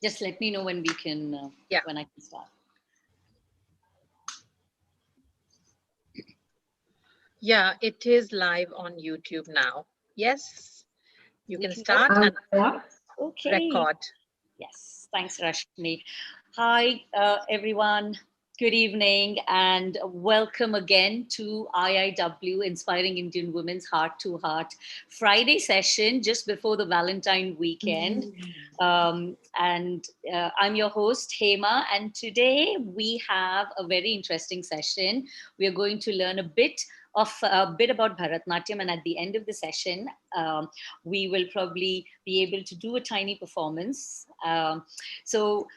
Just let me know when we can, when I can start. Yeah, it is live on YouTube now. Yes, you can start and record. Yes, thanks, Rashmi. Hi, everyone. Good evening and welcome again to IIW Inspiring Indian Women's Heart to Heart Friday session just before the Valentine weekend. I'm your host, Hema, and today we have a very interesting session. We are going to learn a bit about Bharatnatyam, and at the end of the session, we will probably be able to do a tiny performance. So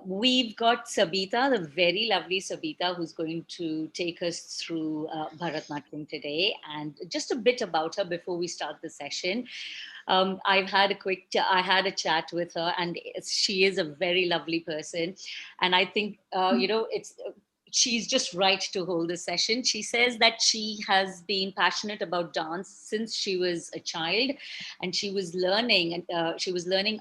we've got Sabita, the very lovely Sabita, who's going to take us through Bharatnatyam today, and just a bit about her before we start the session. I had a chat with her, and she is a very lovely person, and I think she's just right to hold this session. She says that she has been passionate about dance since she was a child, and she was learning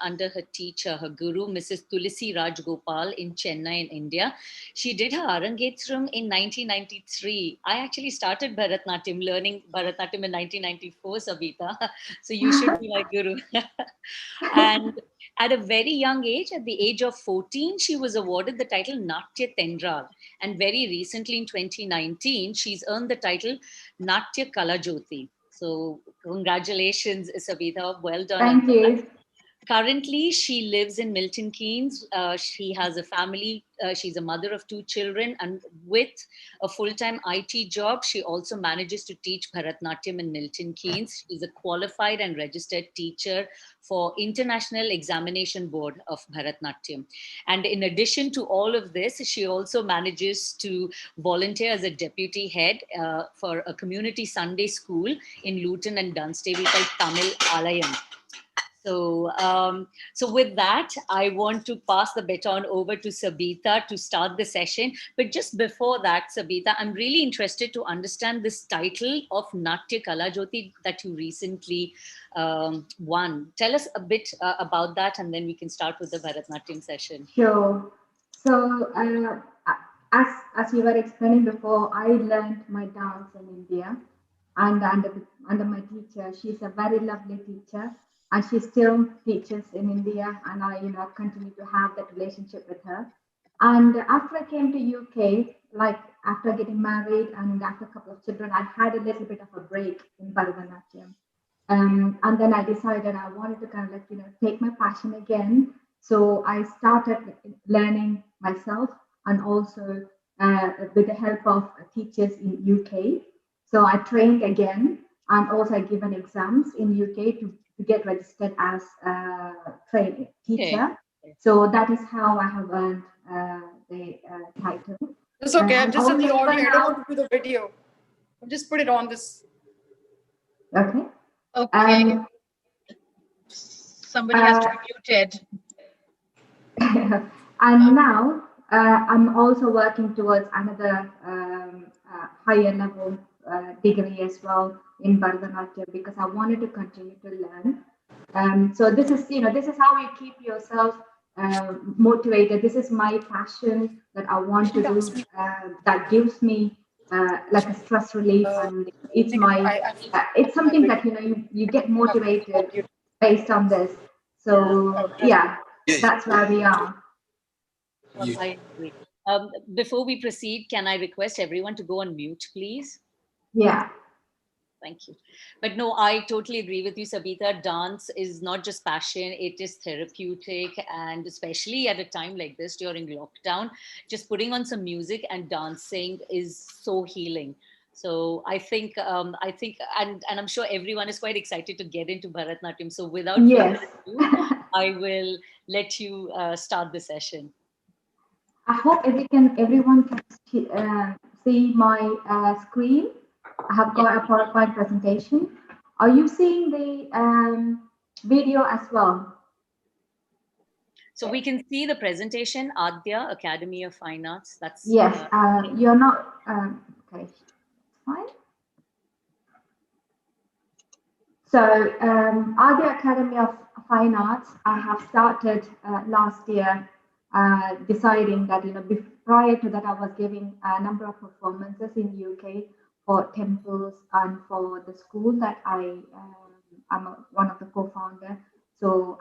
under her teacher, her guru, Mrs. Tulsi Rajgopal in Chennai in India. She did her Arangetram in 1993. I actually started learning Bharatnatyam in 1994, Sabita. So you should be my guru. And at a very young age, at the age of 14, she was awarded the title Natya Tendral. And very recently in 2019, she's earned the title Natya Kalajyoti. So congratulations, Sabita. Well done. Thank you. Currently, she lives in Milton Keynes. She has a family. She's a mother of 2 children. And with a full-time IT job, she also manages to teach Bharatnatyam in Milton Keynes. She's a qualified and registered teacher for International Examination Board of Bharatnatyam. And in addition to all of this, she also manages to volunteer as a deputy head for a community Sunday school in Luton and Dunstable called Tamil Alayam. So with that, I want to pass the baton over to Sabita to start the session. But just before that, Sabita, I'm really interested to understand this title of Natya Kalajyoti that you recently won. Tell us a bit about that, and then we can start with the Bharatnatyam session. Sure. So, as you were explaining before, I learned my dance in India, and under my teacher. She's a very lovely teacher, and she still teaches in India, and I continue to have that relationship with her. And after I came to UK, like after getting married and after a couple of children, I had a little bit of a break in Bharatanatyam. And then I decided I wanted to kind of take my passion again. So I started learning myself, and also with the help of teachers in UK. So I trained again, and also I given exams in UK to get registered as a trained teacher. Okay. So that is how I have earned the title. It's okay. I'm just in the audio. I don't want to do the video. I'll just put it on this. Okay. Okay. Somebody has to be muted. And now I'm also working towards another higher level degree as well in Bharatanatyam, because I wanted to continue to learn. So this is how you keep yourself motivated. This is my passion that I want to do. That gives me like a stress relief, and it's it's something that you get motivated based on this. So yeah, that's where we are. I agree. Before we proceed, can I request everyone to go on mute, please? Yeah. Thank you. But no, I totally agree with you, Sabita. Dance is not just passion, it is therapeutic. And especially at a time like this during lockdown, just putting on some music and dancing is so healing. So I think, and I'm sure everyone is quite excited to get into Bharatnatyam. So without further ado, I will let you start the session. I hope everyone can see my screen. I have got a PowerPoint presentation. Are you seeing the video as well? So we can see the presentation, Adya, Academy of Fine Arts. That's yes. You're not okay. Fine. So Adya Academy of fine arts, I have started last year, deciding that, prior to that, I was giving a number of performances in UK for temples and for the school that I'm one of the co-founder. So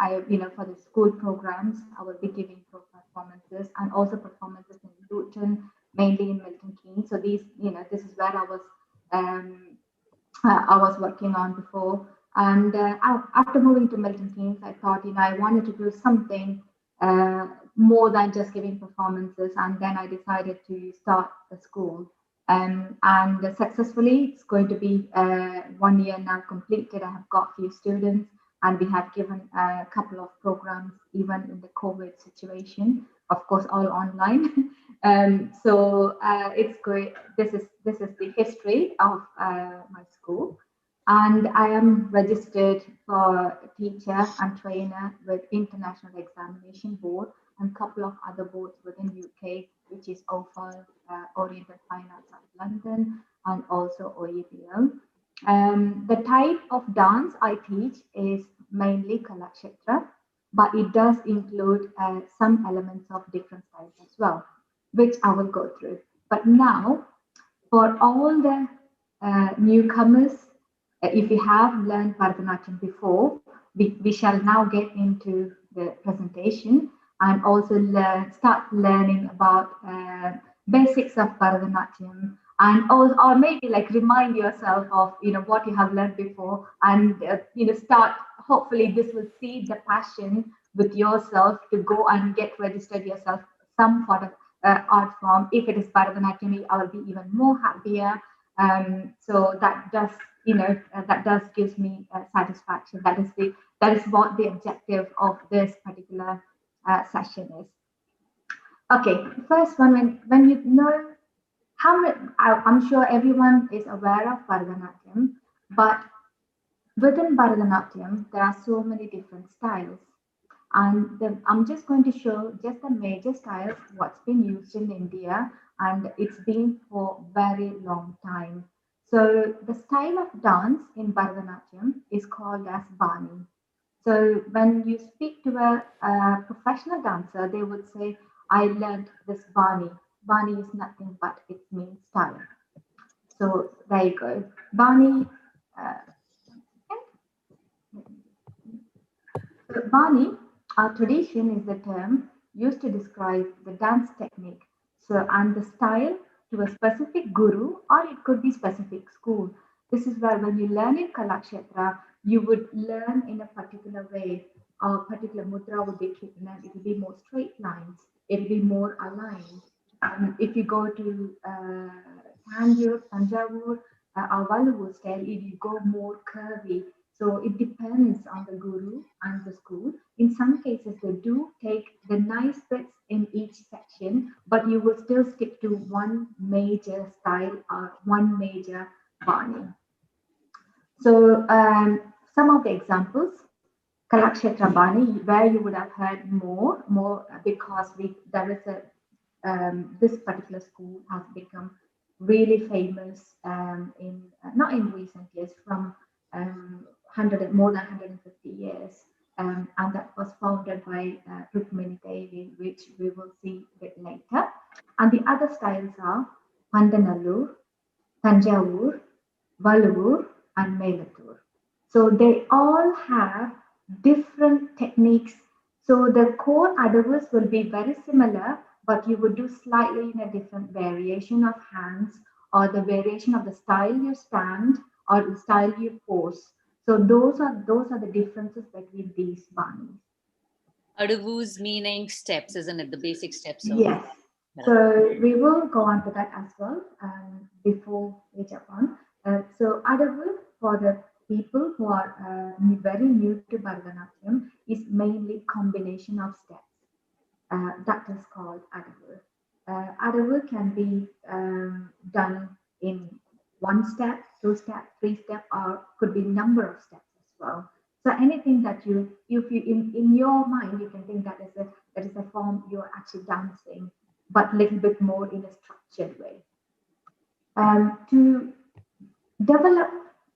for the school programs, I will be giving performances and also performances in Luton, mainly in Milton Keynes. So this is where I was working on before. And after moving to Milton Keynes, I thought, I wanted to do something more than just giving performances. And then I decided to start the school. And successfully, it's going to be 1 year now completed. I have got a few students, and we have given a couple of programs, even in the COVID situation, of course, all online. So it's great. This is the history of my school, and I am registered for teacher and trainer with International Examination Board and a couple of other boards within UK, which is OFAL, Oriental Fine Arts of London, and also OEBL. The type of dance I teach is mainly Kalakshetra, but it does include some elements of different styles as well, which I will go through. But now, for all the newcomers, if you have learned Bharatanatyam before, we shall now get into the presentation and also start learning about basics of Bharatanatyam, and or maybe like remind yourself of what you have learned before, and start. Hopefully, this will seed the passion with yourself to go and get registered yourself some sort of art form. If it is Bharatanatyam, I will be even more happier. So that does gives me satisfaction. That is what the objective of this particular session is. Okay, first one, when you know how many, I'm sure everyone is aware of Bharatanatyam, but within Bharatanatyam there are so many different styles. And I'm just going to show just the major styles, what's been used in India, and it's been for very long time. So the style of dance in Bharatanatyam is called as Bani. So when you speak to a professional dancer, they would say, I learned this Bani. Bani is nothing but it means style. So there you go. Bani. So Bani, our tradition, is the term used to describe the dance technique. So, and the style to a specific guru, or it could be specific school. This is where when you learn in Kalakshetra, you would learn in a particular way. A particular mudra would be Kirtana. It will be more straight lines. It will be more aligned. If you go to Tanjavur, or Valluvur style, it will go more curvy. So it depends on the guru and the school. In some cases, they do take the nice bits in each section, but you will still stick to one major style or one major Bani. So some of the examples, Kalakshetra Bani, where you would have heard more because there is this particular school has become really famous not in recent years, from more than 150 years, and that was founded by Rukmini Devi, which we will see a bit later. And the other styles are Pandanallur, Tanjavur, Valluvur, and Melatur. So they all have different techniques. So the core adavus will be very similar, but you would do slightly in a different variation of hands, or the variation of the style you stand or the style you pose. So those are the differences between these banis. Adavus meaning steps, isn't it? The basic steps. Yes. So we will go on to that as well before we jump on. So Adavu, for the people who are very new to Bharatanatyam, is mainly combination of steps. That is called Adavu. Adavu can be done in 1 step, 2 step, 3 step, or could be number of steps as well. So anything that if you in your mind, you can think that is a form you're actually dancing, but a little bit more in a structured way. To develop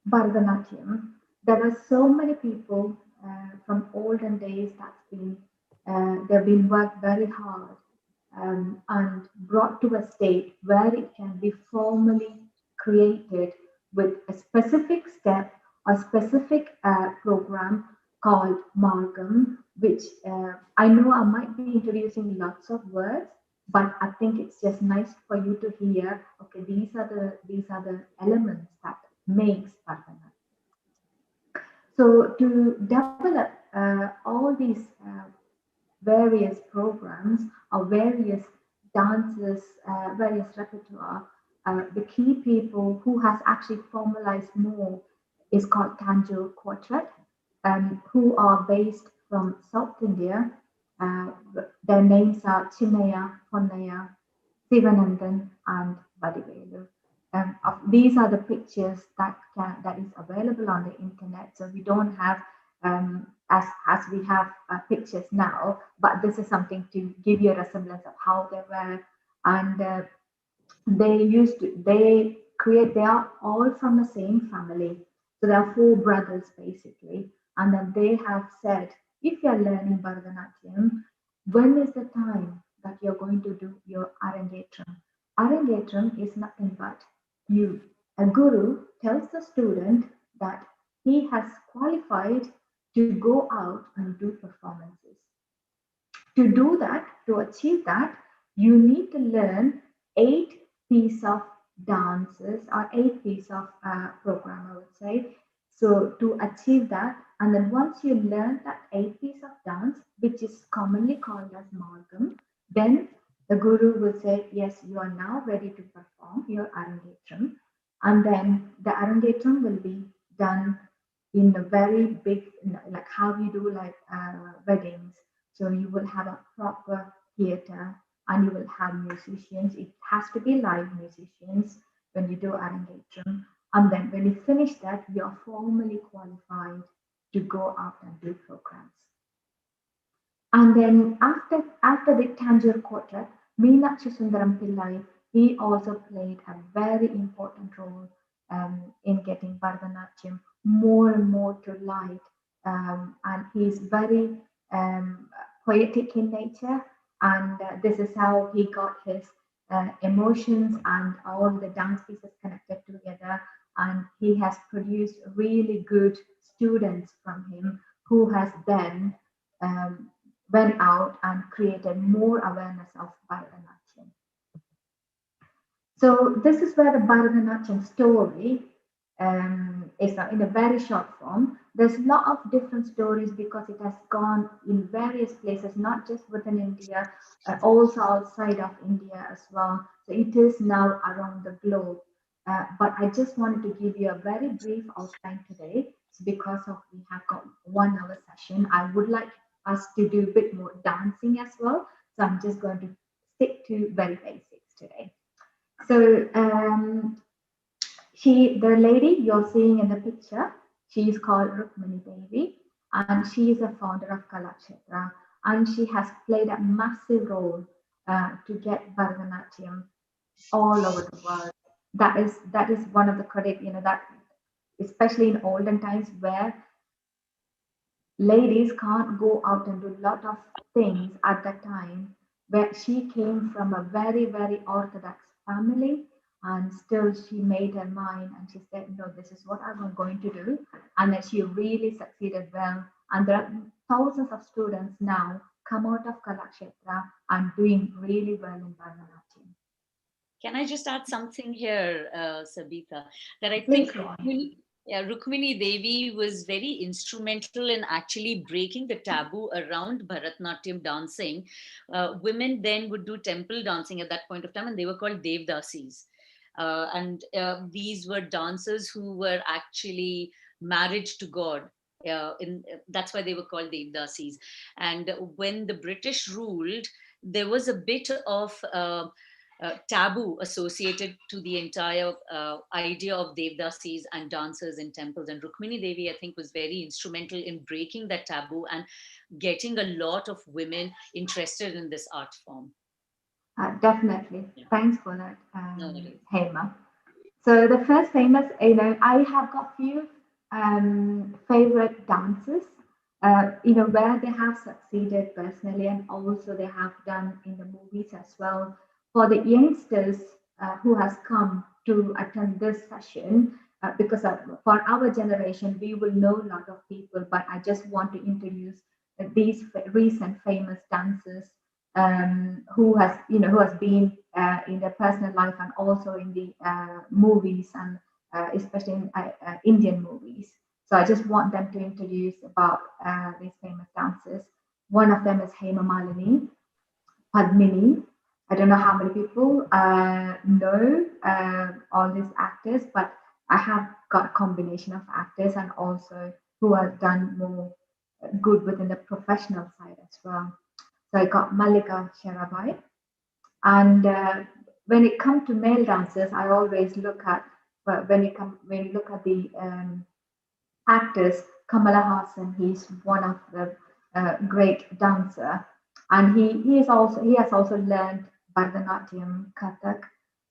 Bharatanatyam, there are so many people from olden days, they've been worked very hard and brought to a state where it can be formally created with a specific step, a specific program called Margam, which I know I might be introducing lots of words, but I think it's just nice for you to hear. Okay, these are the elements that makes Bharatanatyam. So to develop all these various programs or various dances, various repertoire, the key people who has actually formalized more is called Tanjore Quartet, who are based from South India. Their names are Chinnaya, Ponnaya, Sivanandan, and Vadivelu. These are the pictures that is available on the internet. So we don't have as we have pictures now, but this is something to give you a resemblance of how they were. And they are all from the same family. So there are four brothers basically. And then they have said, if you're learning Bharatanatyam, when is the time that you're going to do your Arangetram? Arangetram is nothing but a guru tells the student that he has qualified to go out and do performances. To do that, to achieve that, you need to learn 8 pieces of dances or 8 pieces of program, I would say. So to achieve that, and then once you learn that 8 pieces of dance, which is commonly called as Margam, then the guru will say, yes, you are now ready to perform your Arangetram. And then the Arangetram will be done in a very big, like how you do like weddings. So you will have a proper theater and you will have musicians. It has to be live musicians when you do Arangetram. And then when you finish that, you are formally qualified to go out and do programs. And then after the Tanjore Quartet, Meenakshi Sundaram Pillai, he also played a very important role in getting Bharatanatyam more and more to light. And he's very poetic in nature, and this is how he got his emotions and all the dance pieces connected together. And he has produced really good students from him who has then went out and created more awareness of Bharatanatyam. So this is where the Bharatanatyam story is in a very short form. There's a lot of different stories because it has gone in various places, not just within India, also outside of India as well. So it is now around the globe. But I just wanted to give you a very brief outline today. So because we have got 1 hour session, I would like us to do a bit more dancing as well. So I'm just going to stick to very basics today. So the lady you're seeing in the picture, she is called Rukmini Devi, and she is a founder of Kalakshetra, and she has played a massive role to get Bharatanatyam all over the world. That is one of the credit, that especially in olden times where ladies can't go out and do a lot of things at that time, where she came from a very, very orthodox family, and still she made her mind and she said, no, this is what I'm going to do. And then she really succeeded well. And there are thousands of students now come out of Kalakshetra and doing really well in Bharatanatyam. Can I just add something here, Sabita, that I think Rukmini Devi was very instrumental in actually breaking the taboo around Bharatanatyam dancing. Women then would do temple dancing at that point of time, and they were called Devdasis. And these were dancers who were actually married to God. That's why they were called Devdasis. And when the British ruled, there was a bit of taboo associated to the entire idea of Devdasis and dancers in temples. And Rukmini Devi, I think, was very instrumental in breaking that taboo and getting a lot of women interested in this art form. Definitely. Yeah. Thanks for that, Hema. So the first famous, I have got few favorite dances where they have succeeded personally, and also they have done in the movies as well. For the youngsters who has come to attend this session, because for our generation, we will know a lot of people, but I just want to introduce these recent famous dancers who has been in their personal life and also in the movies and especially in Indian movies. So I just want them to introduce about these famous dancers. One of them is Hema Malini, Padmini. I don't know how many people know all these actors, but I have got a combination of actors and also who have done more good within the professional side as well. So I got Malika Sherabai. And when it comes to male dancers, I always look at when you look at the actors, Kamala Hassan, he's one of the great dancer, and he has also learned Bharatanatyam, Kathak.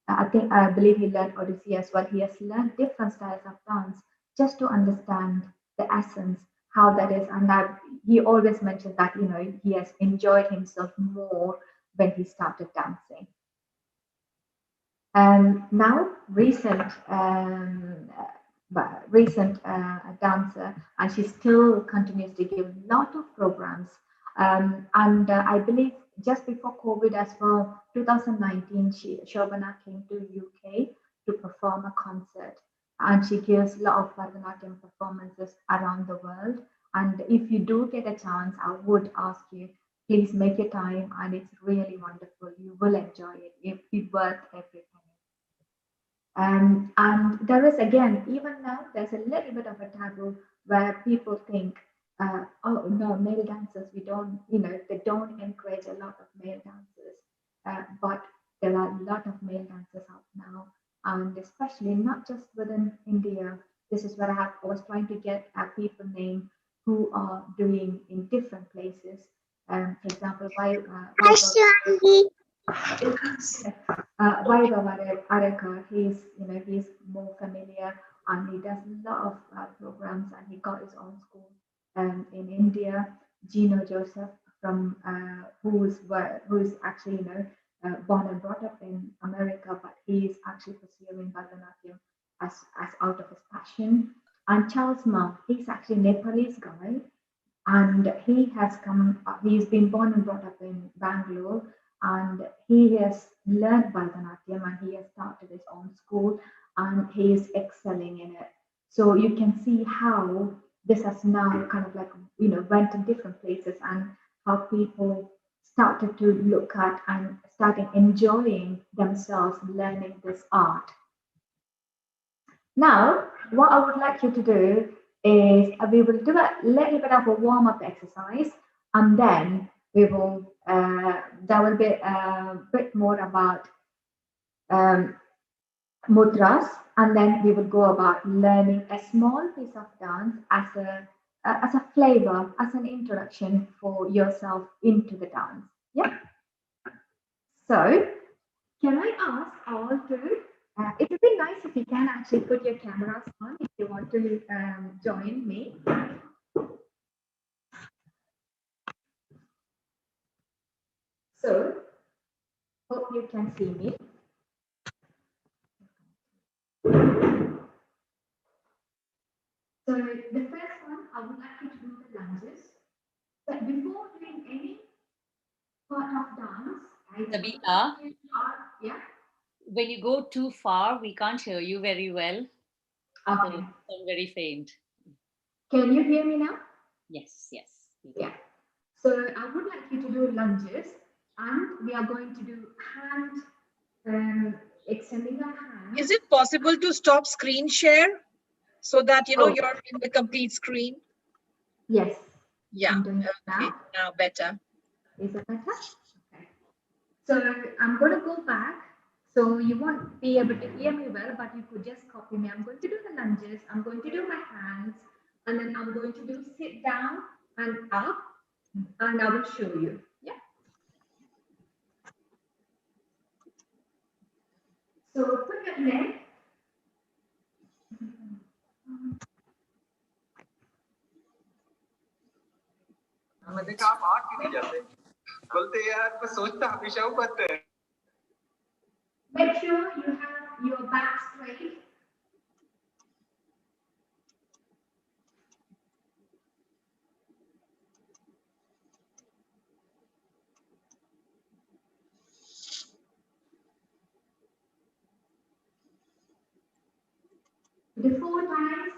I believe he learned Odissi as well. He has learned different styles of dance just to understand the essence, how that is, and that he always mentioned that he has enjoyed himself more when he started dancing. And now recent dancer, and she still continues to give a lot of programs. And I believe just before COVID as well, 2019, Shobana came to UK to perform a concert, and she gives a lot of Bharatanatyam performances around the world. And if you do get a chance, I would ask you, please make your time, and it's really wonderful. You will enjoy it. It's worth everything. And there is again, even now, there's a little bit of a taboo where people think, oh no, male dancers, we don't, they don't encourage a lot of male dancers. But there are a lot of male dancers out now, and especially not just within India. This is where I was trying to get people name who are doing in different places. For example, Vaibhav Arekar, he's more familiar and he does a lot of programs and he got his own school in India. Gino Joseph from who's actually born and brought up in America, but he is actually pursuing Bharatanatyam as out of his passion. And Charles Ma, he's actually Nepalese guy, and he's been born and brought up in Bangalore, and he has learned Bharatanatyam and he has started his own school and he is excelling in it. So you can see how this has now kind of like, went in different places and how people started to look at and starting enjoying themselves learning this art. Now, what I would like you to do is we will do a little bit of a warm-up exercise, and then we will there will be a bit more about mudras, and then we will go about learning a small piece of dance as a flavor, as an introduction for yourself into the dance. Yeah. So, can I ask all to it would be nice if you can actually put your cameras on if you want to join me. So, hope you can see me. So, the first one, I would like you to do the lunges. But before doing any part of dance, Sabina, yeah. When you go too far, we can't hear you very well. Okay. I'm very faint. Can you hear me now? Yes, yes. Yeah. So I would like you to do lunges, and we are going to do hand extending our hand. Is it possible to stop screen share so that you're in the complete screen? Yes. Yeah. I'm doing okay. Now better. Is it better? Okay. So I'm going to go back. So you won't be able to hear me well, but you could just copy me. I'm going to do the lunges. I'm going to do my hands, and then I'm going to do sit down and up, and I will show you. Yeah. So put your leg. मैंने कहा आप आ क्यों नहीं जाते? बोलते यार मैं सोचता हमेशा हूँ but make sure you have your back straight. The 4 times.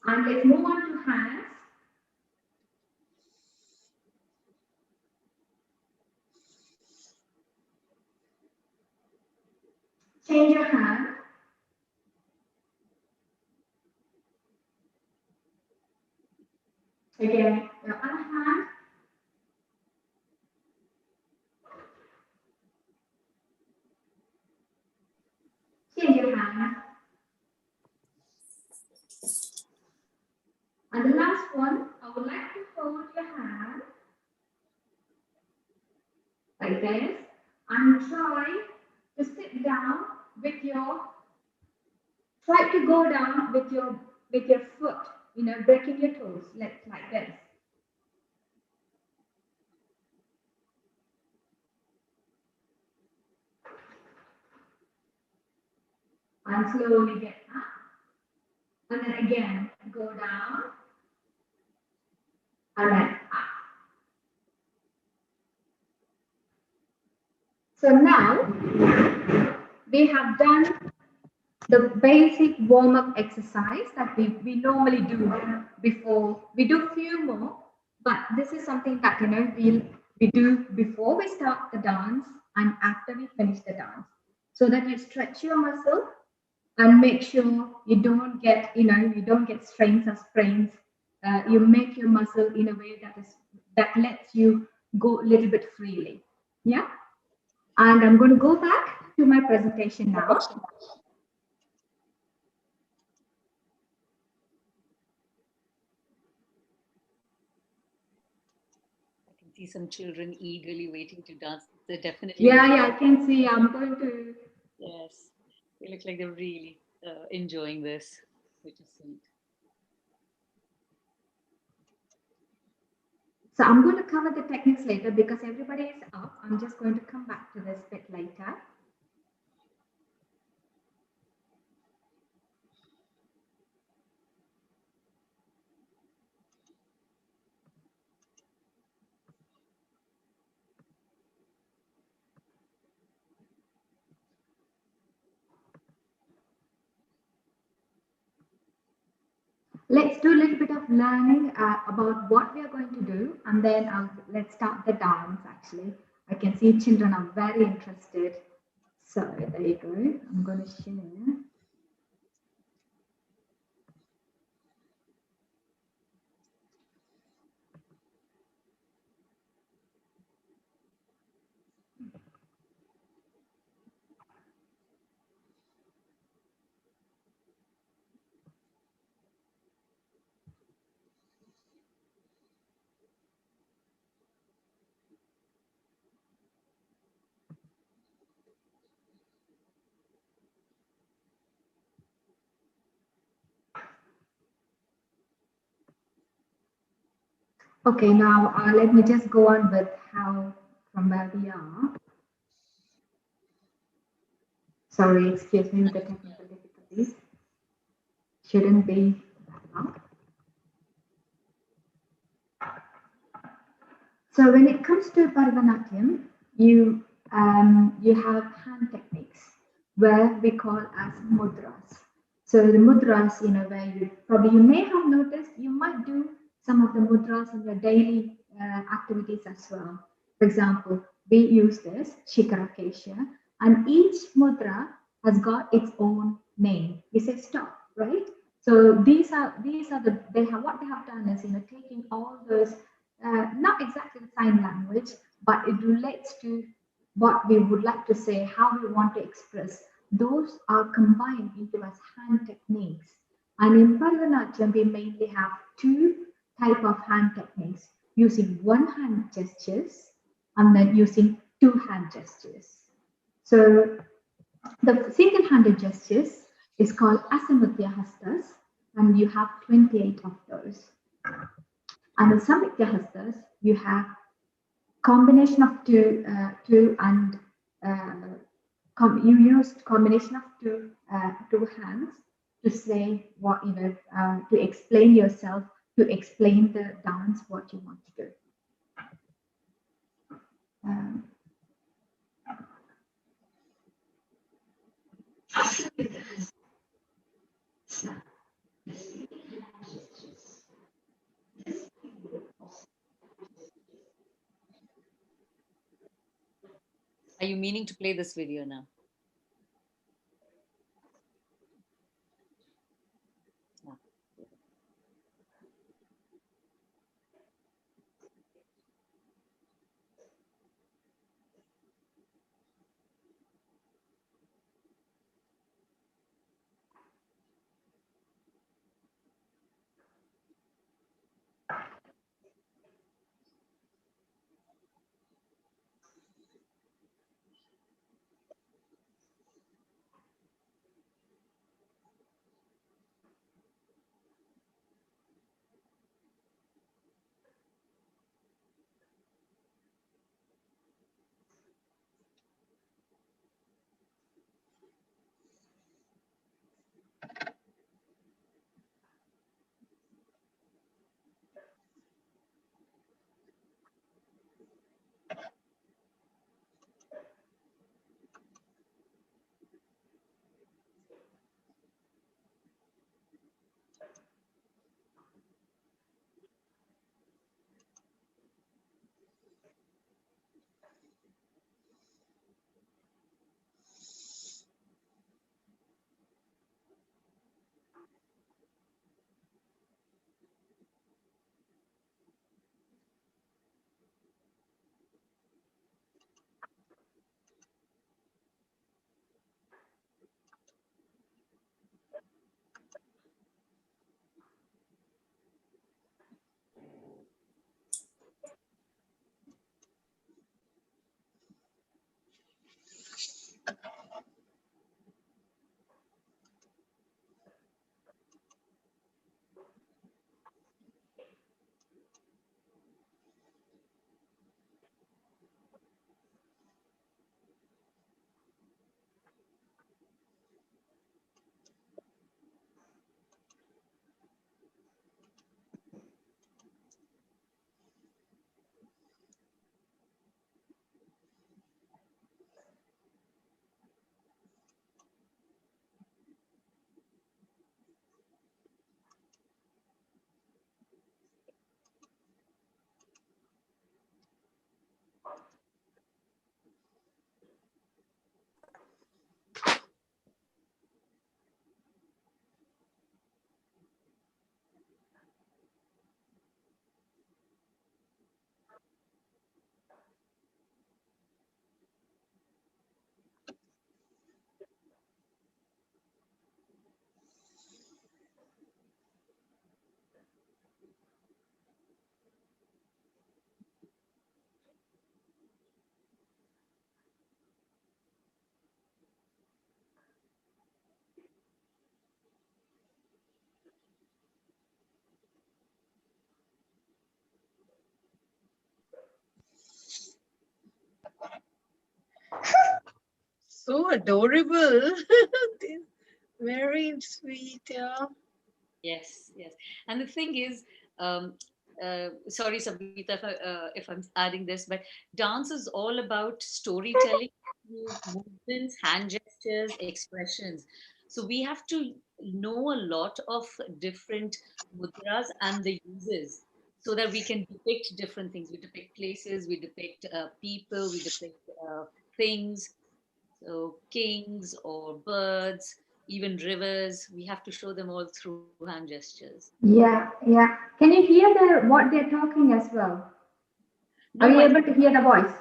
And let's move on to hands. Change your hand. Again, your other hand. Change your hand. And the last one, I would like to hold your hand like this and try to sit down with your, try to go down with your foot, you know, breaking your toes, like this. And slowly get up. And then again, go down. And then up. So now we have done the basic warm-up exercise that we normally do before. We do a few more, but this is something that, you know, we do before we start the dance and after we finish the dance, so that you stretch your muscle and make sure you don't get, you know, you don't get strains or sprains. You make your muscle in a way that lets you go a little bit freely. Yeah. And I'm going to go back to my presentation now. I can see some children eagerly waiting to dance. They're definitely. Yeah, I can see. I'm going to. Yes, they look like they're really enjoying this, which is sweet. So I'm going to cover the techniques later because everybody is up. I'm just going to come back to this bit later. Let's do a little bit of learning about what we are going to do, and then let's start the dance. Actually, I can see children are very interested. So there you go. I'm going to share. Okay, now let me just go on with how from where we are. Sorry, excuse me with the technical difficulties. Shouldn't be now. So when it comes to Bharatanatyam, you have hand techniques where we call as mudras. So the mudras, you know, where you may have noticed, you might do some of the mudras in your daily activities as well. For example, we use this Shikarakesha, and each mudra has got its own name. We say stop, right? So these are what they have done is, you know, taking all those not exactly the sign language, but it relates to what we would like to say, how we want to express. Those are combined into as hand techniques. And in Bharatanatyam, we mainly have two type of hand techniques, using one hand gestures and then using two hand gestures. So the single-handed gestures is called Asamudya Hastas, and you have 28 of those. And in Samyukta Hastas, you have combination of two and you used combination of two hands to say what to explain yourself, to explain the dance, what you want to do. Are you meaning to play this video now? So adorable. Very sweet, yeah. Yes, yes. And the thing is, sorry, Sabita, if I'm adding this, but dance is all about storytelling through movements, hand gestures, expressions. So we have to know a lot of different mudras and the uses so that we can depict different things. We depict places, we depict people, we depict things. So kings or birds, even rivers, we have to show them all through hand gestures. Yeah, yeah. Can you hear what they're talking as well? No, Are you able to hear the voice?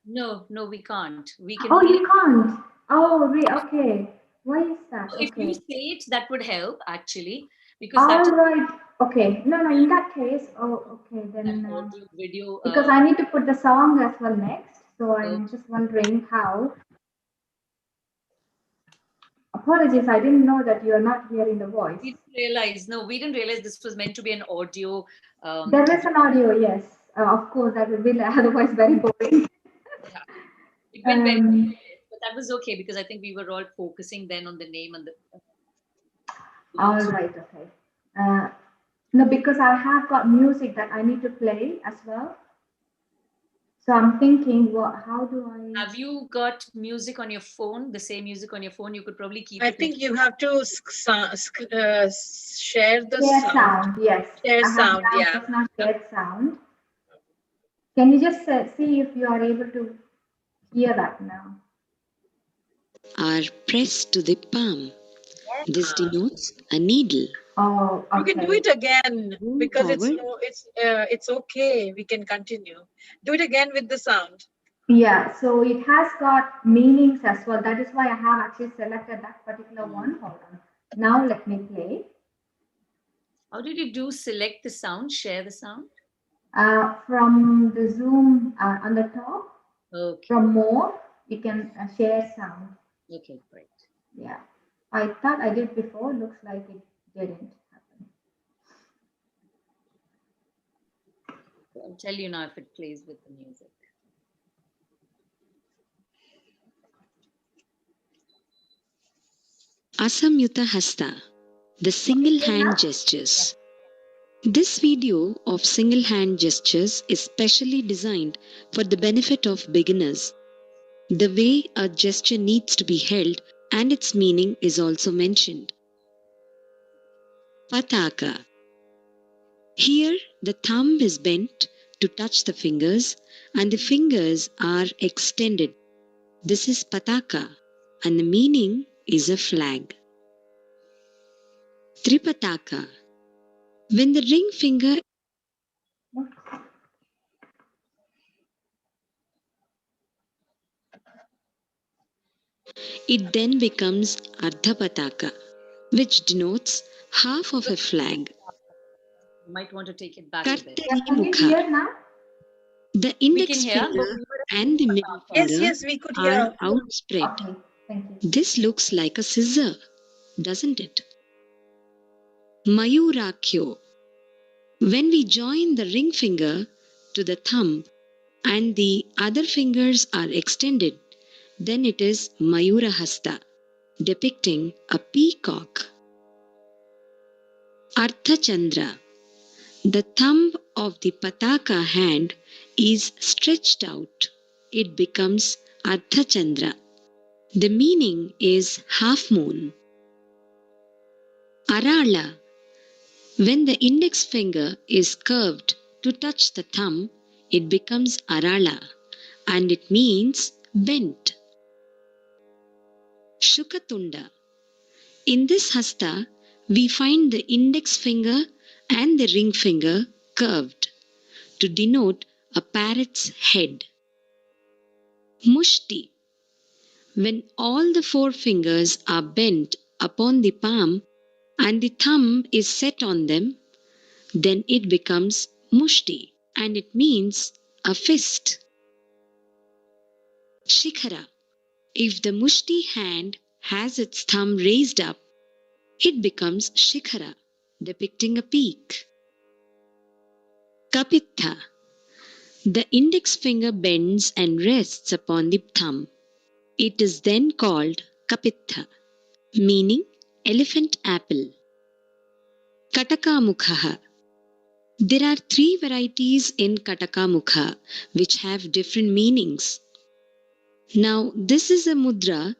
No, we can't. We can Oh, only. you can't. Oh, okay. Why is that? If Okay. you say it, that would help actually, because All that right. Okay. No, in that case, okay, then. audio video. Because I need to put the song as well next. So I'm Okay. just wondering how. Apologies, I didn't know that you are not hearing the voice. We didn't realize this was meant to be an audio. There is an audio, yes. Of course, that would be otherwise very boring. Yeah. It went very, but that was okay because I think we were all focusing then on the name and the. All right, okay. No, because I have got music that I need to play as well. So I'm thinking, how do I? Have you got music on your phone? The same music on your phone? You could probably keep. I think you have to share the sound. Yes. Share sound. Yeah. It's not share sound. Can you just see if you are able to hear that now? Are pressed to the palm. This denotes a needle. Oh, okay. You can do it again because it's okay. We can continue. Do it again with the sound. Yeah, so it has got meanings as well. That is why I have actually selected that particular one. Hold on. Now let me play. How did you do? Select the sound, share the sound? From the Zoom on the top. Okay. From more, you can share sound. Okay, great. Yeah, I thought I did before. Looks like it didn't happen. I'll tell you now if it plays with the music. Asamyuta Hasta, the single hand gestures. This video of single hand gestures is specially designed for the benefit of beginners. The way a gesture needs to be held and its meaning is also mentioned. Pataka. Here the thumb is bent to touch the fingers and the fingers are extended. This is pataka and the meaning is a flag. Tripataka. When the ring finger it then becomes Ardhapataka, which denotes half of a flag. You might want to take it back a bit. Can you hear now? The index finger and the middle finger we could hear. are outspread. Okay, thank you. This looks like a scissor, doesn't it? Mayurakyo. When we join the ring finger to the thumb and the other fingers are extended, then it is Mayurahasta, depicting a peacock. Arthachandra. The thumb of the pataka hand is stretched out. It becomes Arthachandra. The meaning is half moon. Arala. When the index finger is curved to touch the thumb, it becomes Arala and it means bent. Shukatunda. In this hasta, we find the index finger and the ring finger curved to denote a parrot's head. Mushti. When all the four fingers are bent upon the palm and the thumb is set on them, then it becomes mushti and it means a fist. Shikhara. If the mushti hand has its thumb raised up, it becomes shikhara, depicting a peak. Kapitha. The index finger bends and rests upon the thumb. It is then called kapitha, meaning elephant apple. Katakamukha. There are 3 varieties in Katakamukha which have different meanings. Now, this is a mudra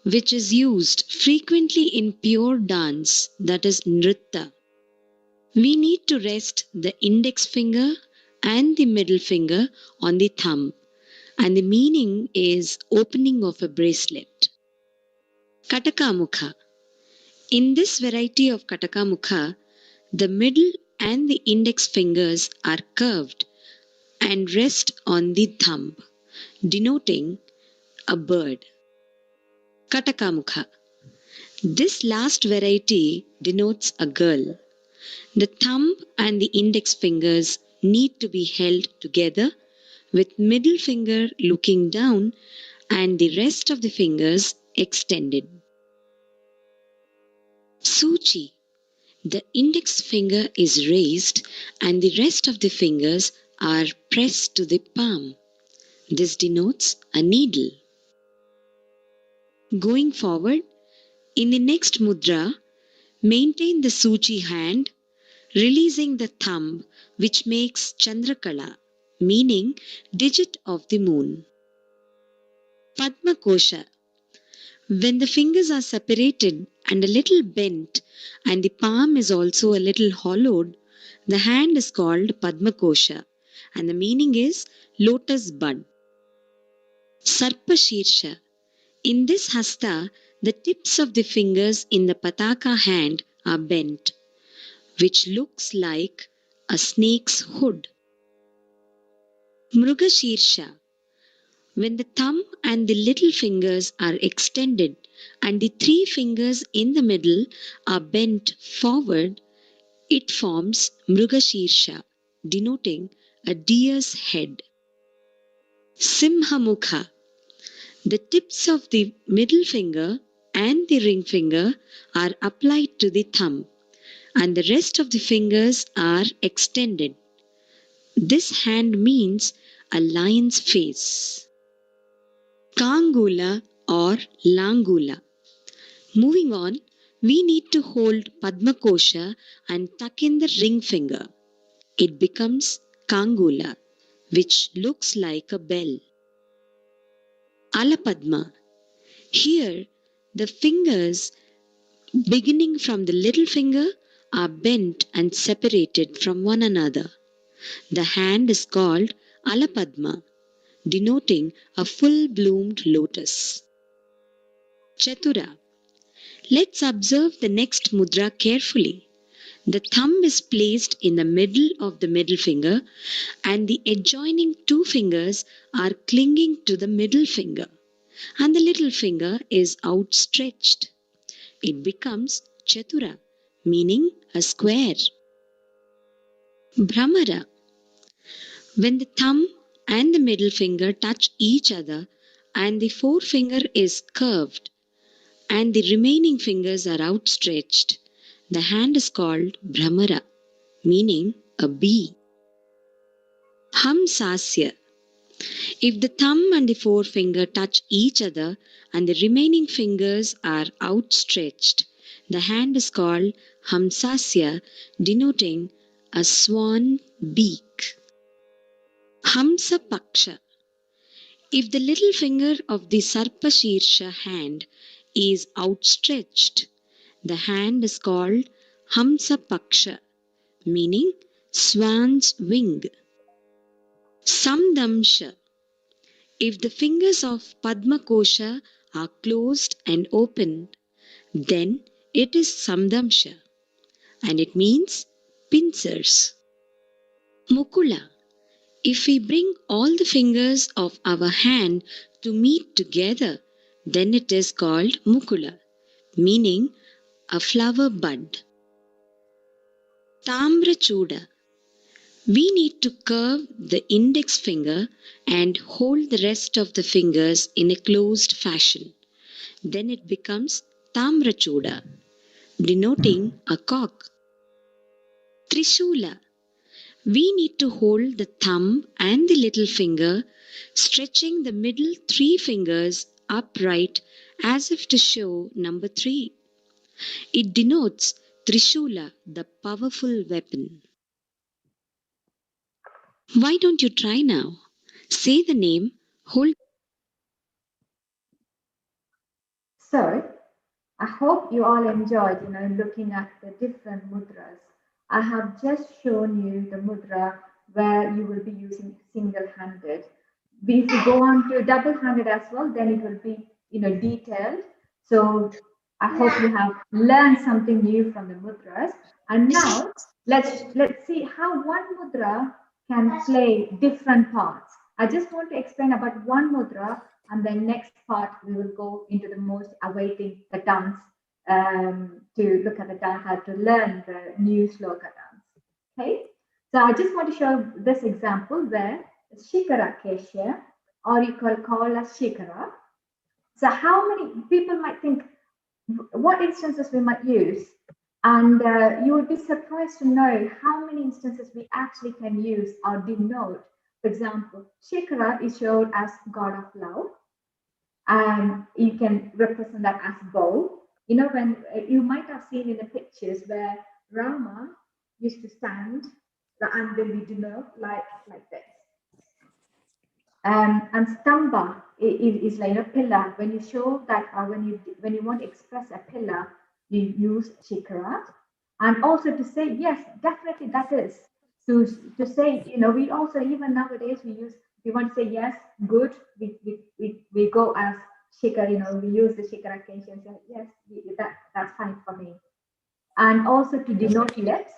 which is used frequently in pure dance, that is nritta. We need to rest the index finger and the middle finger on the thumb, and the meaning is opening of a bracelet. Katakamukha. In this variety of Katakamukha, the middle and the index fingers are curved and rest on the thumb, denoting a bird. Katakamukha. This last variety denotes a girl. The thumb and the index fingers need to be held together with middle finger looking down and the rest of the fingers extended. Suchi. The index finger is raised and the rest of the fingers are pressed to the palm. This denotes a needle. Going forward, in the next mudra, maintain the Suchi hand, releasing the thumb, which makes Chandrakala, meaning digit of the moon. Padma Kosha. When the fingers are separated and a little bent and the palm is also a little hollowed, the hand is called Padma Kosha and the meaning is lotus bud. Sarpa Shirsha. In this hasta, the tips of the fingers in the pataka hand are bent, which looks like a snake's hood. Mruga Shirsha. When the thumb and the little fingers are extended and the three fingers in the middle are bent forward, it forms Mrugashirsha, denoting a deer's head. Simhamukha. The tips of the middle finger and the ring finger are applied to the thumb and the rest of the fingers are extended. This hand means a lion's face. Kangula or Langula. Moving on, we need to hold Padma Kosha and tuck in the ring finger. It becomes Kangula, which looks like a bell. Alapadma. Here, the fingers beginning from the little finger are bent and separated from one another. The hand is called Alapadma, denoting a full-bloomed lotus. Chatura. Let's observe the next mudra carefully. The thumb is placed in the middle of the middle finger and the adjoining two fingers are clinging to the middle finger and the little finger is outstretched. It becomes Chatura, meaning a square. Bhramara. When the thumb and the middle finger touch each other and the forefinger is curved and the remaining fingers are outstretched, the hand is called Bhramara, meaning a bee. Hamsasya. If the thumb and the forefinger touch each other and the remaining fingers are outstretched, the hand is called Hamsasya, denoting a swan beak. Hamsa Paksha. If the little finger of the Sarpa Shirsha hand is outstretched, the hand is called Hamsa Paksha, meaning swan's wing. Samdamsha. If the fingers of Padma Kosha are closed and opened, then it is Samdamsha and it means pincers. Mukula. If we bring all the fingers of our hand to meet together, then it is called Mukula, meaning a flower bud. Tamrachuda. We need to curve the index finger and hold the rest of the fingers in a closed fashion. Then it becomes Tamrachuda, denoting a cock. Trishula. We need to hold the thumb and the little finger, stretching the middle three fingers upright as if to show number 3. It denotes Trishula, the powerful weapon. Why don't you try now? Say the name, hold. So, I hope you all enjoyed, looking at the different mudras. I have just shown you the mudra where you will be using single-handed. If you go on to double-handed as well, then it will be, detailed. So I hope you have learned something new from the mudras. And now let's see how one mudra can play different parts. I just want to explain about one mudra, and then next part we will go into the most awaiting the dance, to look at the dance, how to learn the new sloka dance. Okay, so I just want to show this example where Shikara Keshya, or you can call as Shikara. So how many people might think what instances we might use. And you would be surprised to know how many instances we actually can use or denote. For example, Shikara is shown as god of love, and you can represent that as bow. You know, when you might have seen in the pictures where Rama used to stand and then we denote like this. And stamba is like a pillar. When you show that, when you want to express a pillar, you use shikara. And also to say, yes, definitely that is. To say, you know, we also, even nowadays, we want to say yes, good, we go as shikara, you know, we use the shikara case and say, yes, that's fine for me. And also to denote lips.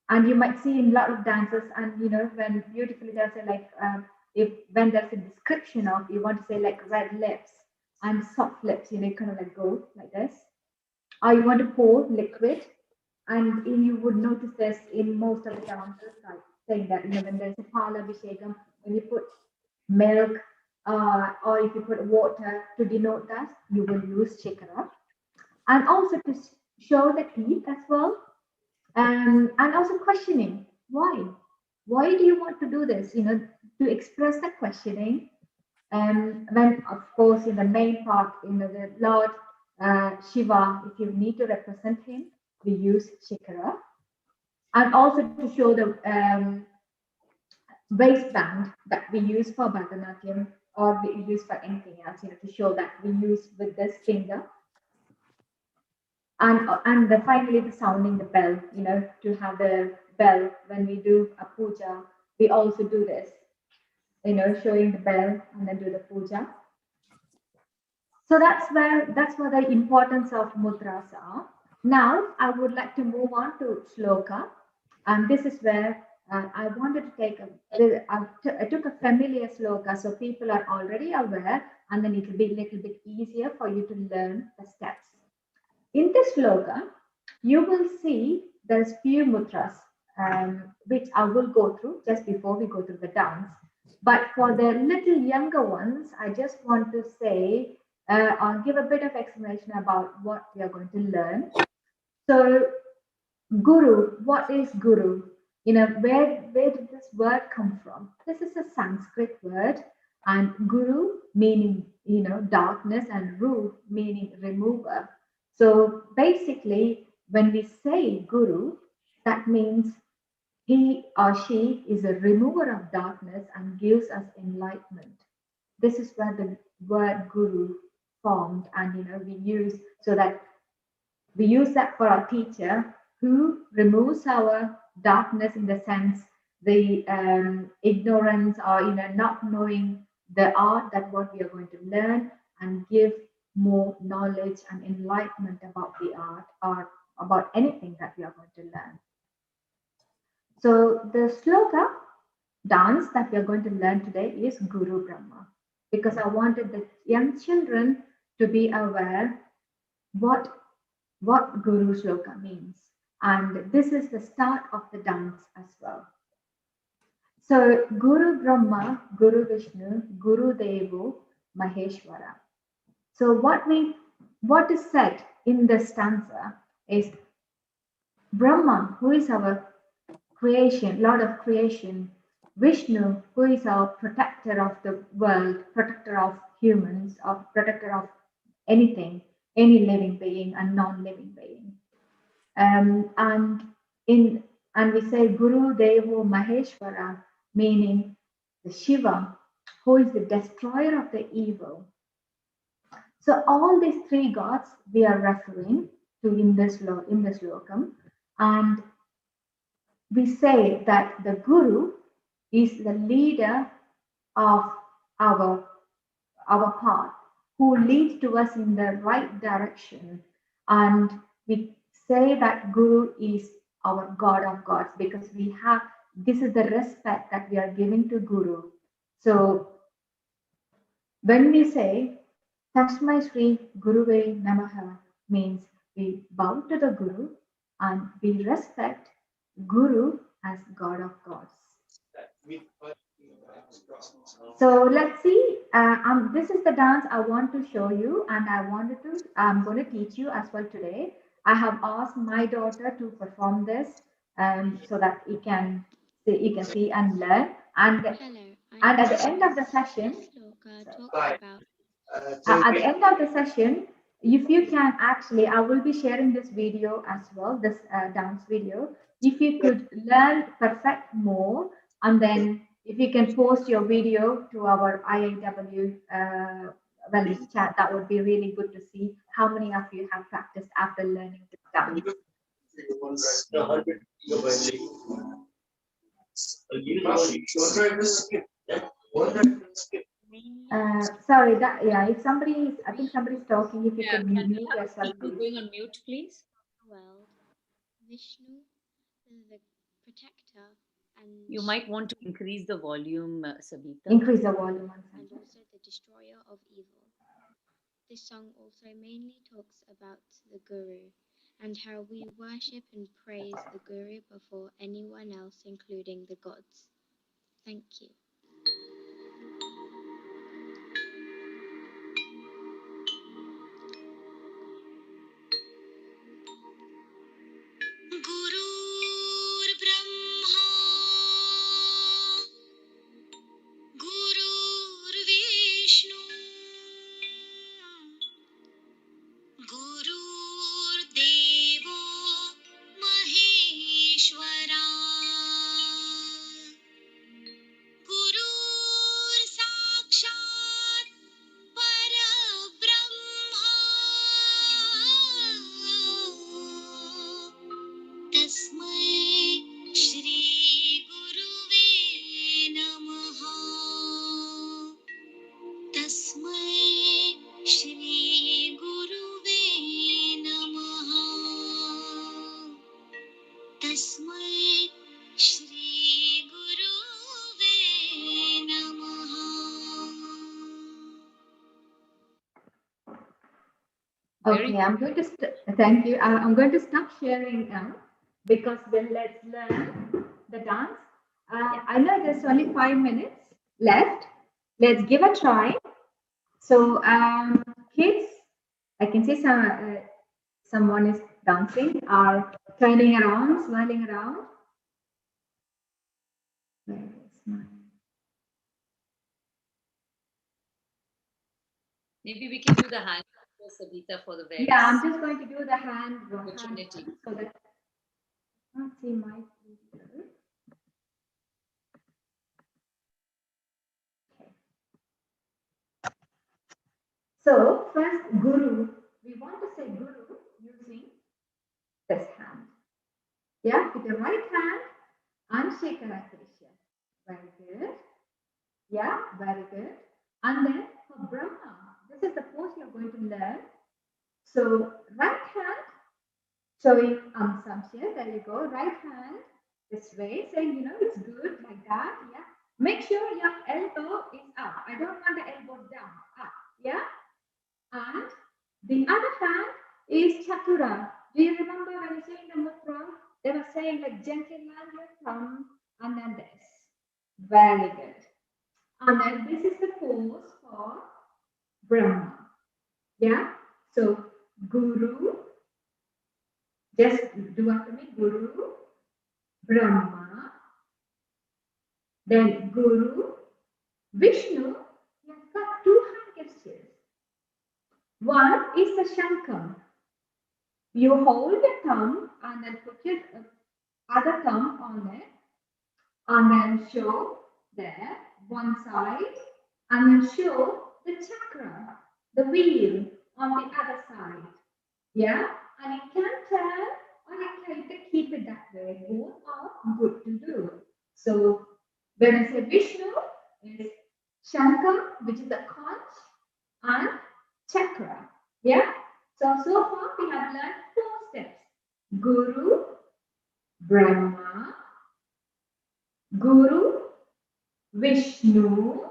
And you might see in a lot of dances, and you know, when beautifully they'll say like, when there's a description of, you want to say like red lips and soft lips, you know, kind of like go like this. Or you want to pour liquid, and you would notice this in most of the dances, like saying that, you know, when there's a pala abhishekam, when you put milk or if you put water to denote that, you will use shikara. And also to show the teeth as well. And also questioning, why do you want to do this, you know, to express the questioning. When of course in the main part, you know, the Lord Shiva, if you need to represent him, we use shikara. And also to show the waistband that we use for Bharatanatyam, or we use for anything else, you know, to show that we use with this finger. And finally the sounding the bell, you know, to have the bell when we do a puja, we also do this, you know, showing the bell and then do the puja. So that's where the importance of mudras are. Now I would like to move on to sloka, and this is where I wanted to take I took a familiar sloka, so people are already aware, and then it will be a little bit easier for you to learn the steps. In this sloka, you will see there's few mudras, which I will go through just before we go through the dance. But for the little younger ones, I just want to say, I'll give a bit of explanation about what we are going to learn. So, guru, what is guru? You know, where did this word come from? This is a Sanskrit word, and guru meaning, you know, darkness, and ru meaning remover. So basically, when we say guru, that means he or she is a remover of darkness and gives us enlightenment. This is where the word guru formed, and you know, we use that for our teacher, who removes our darkness, in the sense the ignorance, or you know, not knowing the art that what we are going to learn, and give more knowledge and enlightenment about the art or about anything that we are going to learn. So the sloka dance that we are going to learn today is Guru Brahma, because I wanted the young children to be aware what Guru Shloka means. And this is the start of the dance as well. So Guru Brahma, Guru Vishnu, Guru Devo, Maheshwara. So what is said in the stanza is Brahma, who is our creation, Lord of creation, Vishnu, who is our protector of the world, protector of humans, or protector of anything, any living being and non-living being. And we say Guru Devo Maheshwara, meaning the Shiva, who is the destroyer of the evil. So all these three gods we are referring to in this lokam, and we say that the Guru is the leader of our path, who leads to us in the right direction. And we say that Guru is our God of gods, because this is the respect that we are giving to Guru. So when we say Tasmai Sri Guruve Namaha, means we bow to the Guru and we respect Guru as God of gods. So let's see. This is the dance I want to show you, and I'm going to teach you as well today. I have asked my daughter to perform this, so that you can see and learn. And at the end of the session, at the end of the session, if you can actually, I will be sharing this video as well, this dance video. If you could learn perfect more, and then if you can post your video to our IAW wellness chat, that would be really good to see how many of you have practiced after learning this dance. Sorry, if somebody, I think somebody's talking, if you could mute yourself, please. Going on mute, please. World, Vishnu is the protector, and you might want to increase the volume, Sabita. Increase the volume. And also the destroyer of evil. This song also mainly talks about the Guru and how we worship and praise the Guru before anyone else, including the gods. Thank you. Okay, I'm going to thank you. I'm going to stop sharing now, because then let's learn the dance. I know there's only 5 minutes left. Let's give a try. So, kids, I can see someone is dancing or turning around, smiling around. Maybe we can do the hand, Sabita, for the very. Yeah, I'm just going to do the hand opportunity. So that I can't see my video. Okay. So first, Guru. We want to say Guru using this hand. Yeah, with the right hand and Shikarakrishya. Very good. Yeah, very good. And then for Brahma, this is the pose you're going to learn. So right hand showing Samshya, there you go. Right hand this way, saying, it's good like that. Yeah. Make sure your elbow is up. I don't want the elbow down. Up. Yeah. And the other hand is Chakura. Do you remember when you saying the mudra? They were saying like gently land your thumb and then this. Very good. And then this is the pose for Brahma. Yeah. So Guru. Just do after me. Guru, Brahma. Then Guru, Vishnu. You've got 2 hand gestures. One is the Shankam. You hold your thumb and then put your other thumb on it and then show there one side and then show the chakra, the wheel on the other side. Yeah, and you can turn or you can keep it that way. Both are good to do. So when I say Vishnu, is Shankam, which is the conch, and chakra. Yeah. So far we have learned 4 steps. Guru, Brahma, Guru, Vishnu,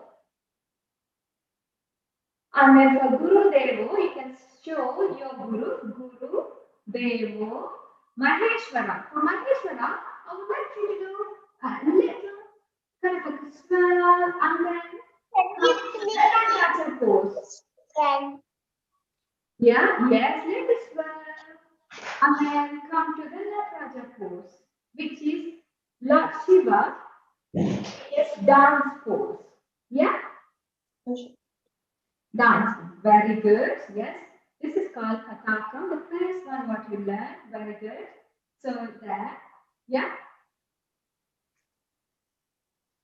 and then for Guru Devo, you can show your Guru, Guru Devo, Maheshwara. For Maheshwara, I would like you to do a little kind of a swirl, and then Nataraja pose. Yeah, yes, let it swirl, and then come to the Nataraja pose, which is Lord Shiva dance pose. Yeah, dance. Very good. Yes, this is called Kataka. The first one, what you learned. Very good. So there. Yeah.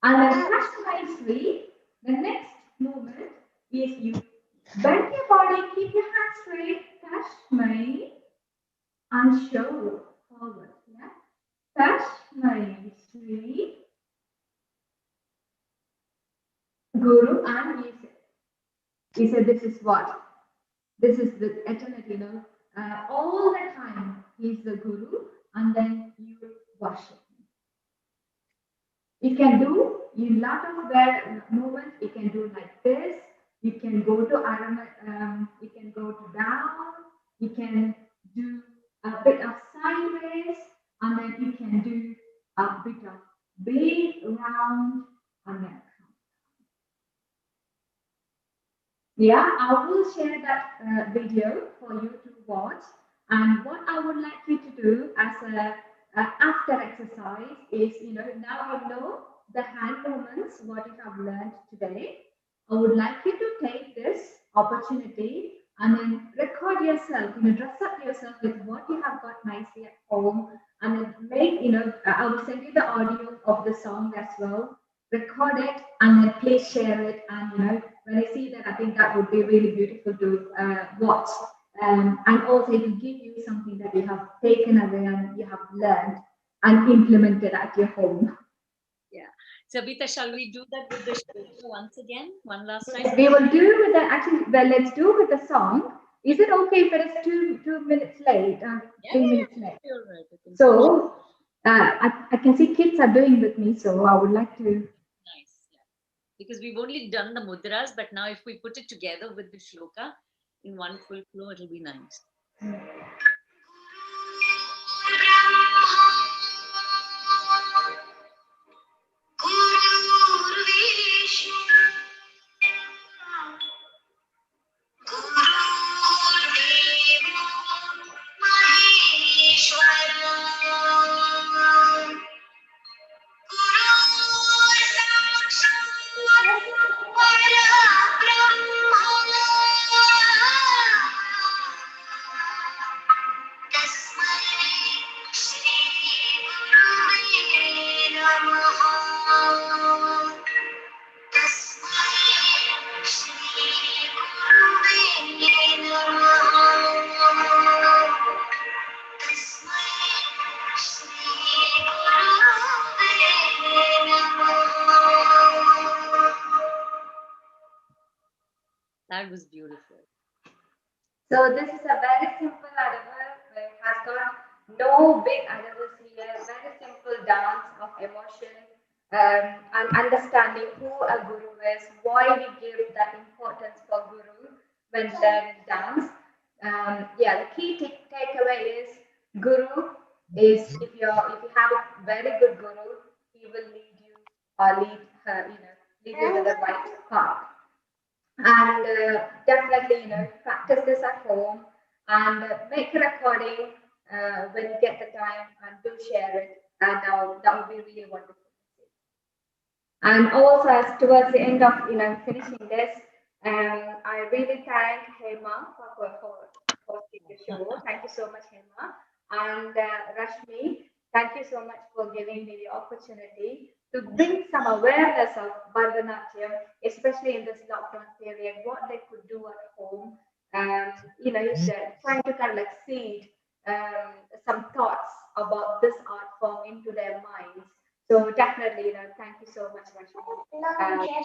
And then nicely, the next movement is you bend your body, keep your hands straight, touch my and show forward. Yeah. Touch my Sri Guru and he said this is what? This is the eternity, all the time he's the Guru and then you worship him. You can do a lot of movements. You can do like this. You can go to you can go to down. You can do a bit of sideways, and then you can do a bit of big round, and then yeah, I will share that video for you to watch. And what I would like you to do as a after exercise is, now you know the hand movements, what you have learned today. I would like you to take this opportunity and then record yourself, dress up yourself with what you have got nicely at home, and then make, I will send you the audio of the song as well. Record it and then please share it. And when I see that, I think that would be really beautiful to watch. And also it will give you something that you have taken away and you have learned and implemented at your home. Yeah. So Abita, shall we do that with the show once again, one last time? We will do with the, actually, well, let's do with the song. Is it okay if it is 2 minutes late? 3 minutes late. Right. So I can see kids are doing with me, so I would like to. Nice. Yeah. Because we've only done the mudras, but now if we put it together with the shloka in one full flow, it'll be nice. That was beautiful. So this is a very simple adabas. It has got no big adabas here. Very simple dance of emotion and understanding who a guru is, why we give that importance for guru when learning dance. The key takeaway is guru is if you have a very good guru, he will lead you or lead her, lead you to the right path. And definitely, practice this at home and make a recording when you get the time and do share it. And that would be really wonderful. And also, as towards the end of finishing this, I really thank Hema for hosting the show. Thank you so much, Hema. And Rashmi, thank you so much for giving me the opportunity to bring some awareness of Bharatanatyam, especially in this lockdown period, what they could do at home. Trying to kind of like seed some thoughts about this art form into their minds. So definitely, thank you so much, Rashmi.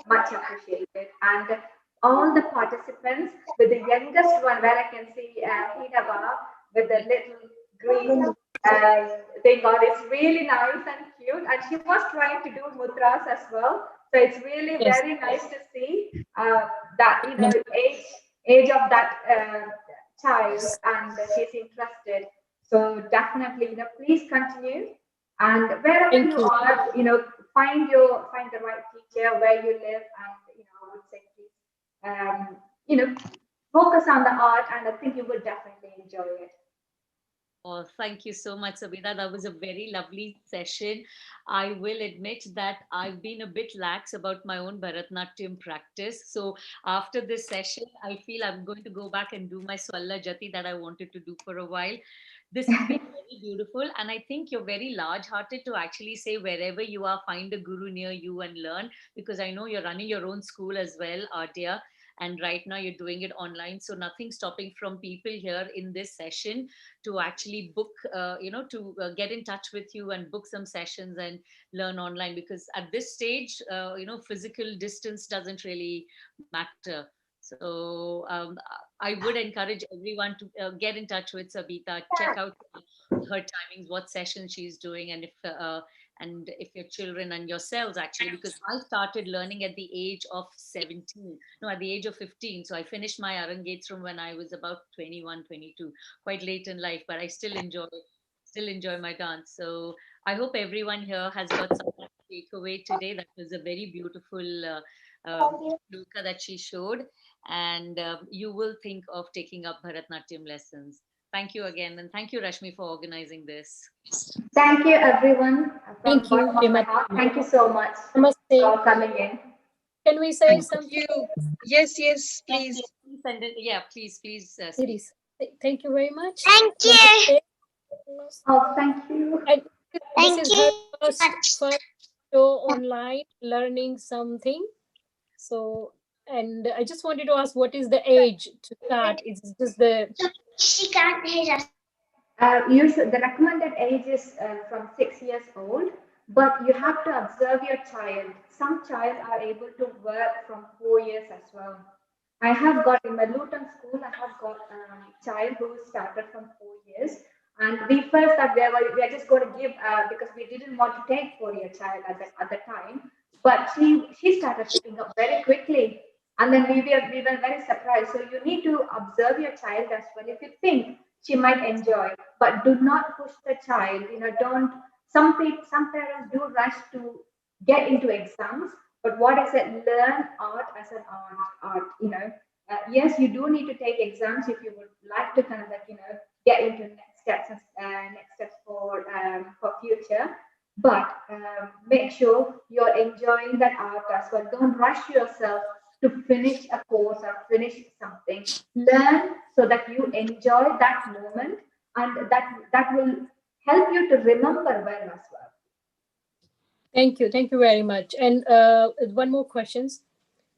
Much appreciated. And all the participants, with the youngest one, where I can see Hinaba with the little green thing on, it's really nice and cute. And she was trying to do mudras as well. So it's really very nice to see that age of that child, and she's interested. So definitely, please continue. And wherever you are, find the right teacher where you live, and I would say please focus on the art, and I think you will definitely enjoy it. Oh, thank you so much, Sabita. That was a very lovely session. I will admit that I've been a bit lax about my own Bharatnatyam practice. So after this session, I feel I'm going to go back and do my Swalla Jati that I wanted to do for a while. This has been very beautiful. And I think you're very large-hearted to actually say wherever you are, find a guru near you and learn, because I know you're running your own school as well, Artia. And right now you're doing it online. So nothing stopping from people here in this session to actually book, to get in touch with you and book some sessions and learn online, because at this stage, physical distance doesn't really matter. So I would encourage everyone to get in touch with Sabita, check out her timings, what session she's doing, and if your children and yourselves actually, because I started learning at the age of 17, no, at the age of 15. So I finished my Arangetram when I was about 21, 22, quite late in life, but I still enjoy my dance. So I hope everyone here has got something to take away today. That was a very beautiful Luka that she showed, and you will think of taking up Bharatnatyam lessons. Thank you again, and thank you, Rashmi, for organizing this. Thank you, everyone. Thank you, Thank you so much for coming in. Can we say something? Yes, please. Please. Thank you very much. Thank you. Oh, thank you. And Thank this is you. her first show online, learning something. So, and I just wanted to ask, what is the age to start? Is just the... She can't hear us. The recommended age is from 6 years old, but you have to observe your child. Some child are able to work from 4 years as well. I have got in my Luton school, I have got a child who started from 4 years. And we first thought we are just going to give, because we didn't want to take 4-year child at the time. But she started picking up very quickly. And then we were very surprised. So you need to observe your child as well. If you think she might enjoy, but do not push the child. Some parents do rush to get into exams, but what is it? Learn art as an art. Yes, you do need to take exams if you would like to kind of get into next steps for future. But make sure you're enjoying that art as well. Don't rush yourself to finish a course or finish something. Learn so that you enjoy that moment, and that will help you to remember well as well. Thank you very much. And one more question,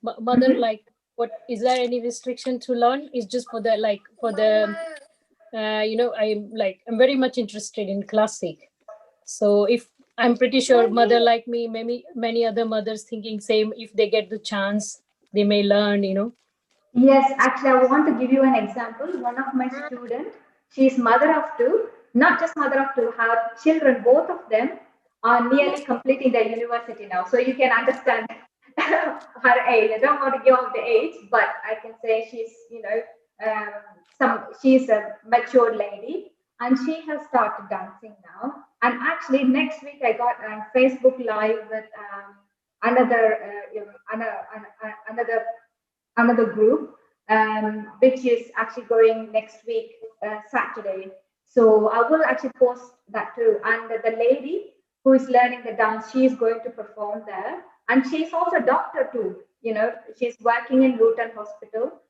Mother. Like, what is there any restriction to learn? Is just for the I'm very much interested in classic. So if I'm pretty sure Mother like me, many other mothers thinking same, if they get the chance, they may learn, Yes, actually, I want to give you an example. One of my students, she's mother of two, not just mother of two, her children, both of them are nearly completing their university now. So you can understand her age. I don't want to give out the age, but I can say she's, she's a mature lady, and she has started dancing now. And actually, next week I got on Facebook Live with another group, which is actually going next week, Saturday. So I will actually post that too. And the lady who is learning the dance, she is going to perform there. And she's also a doctor too. She's working in Luton Hospital.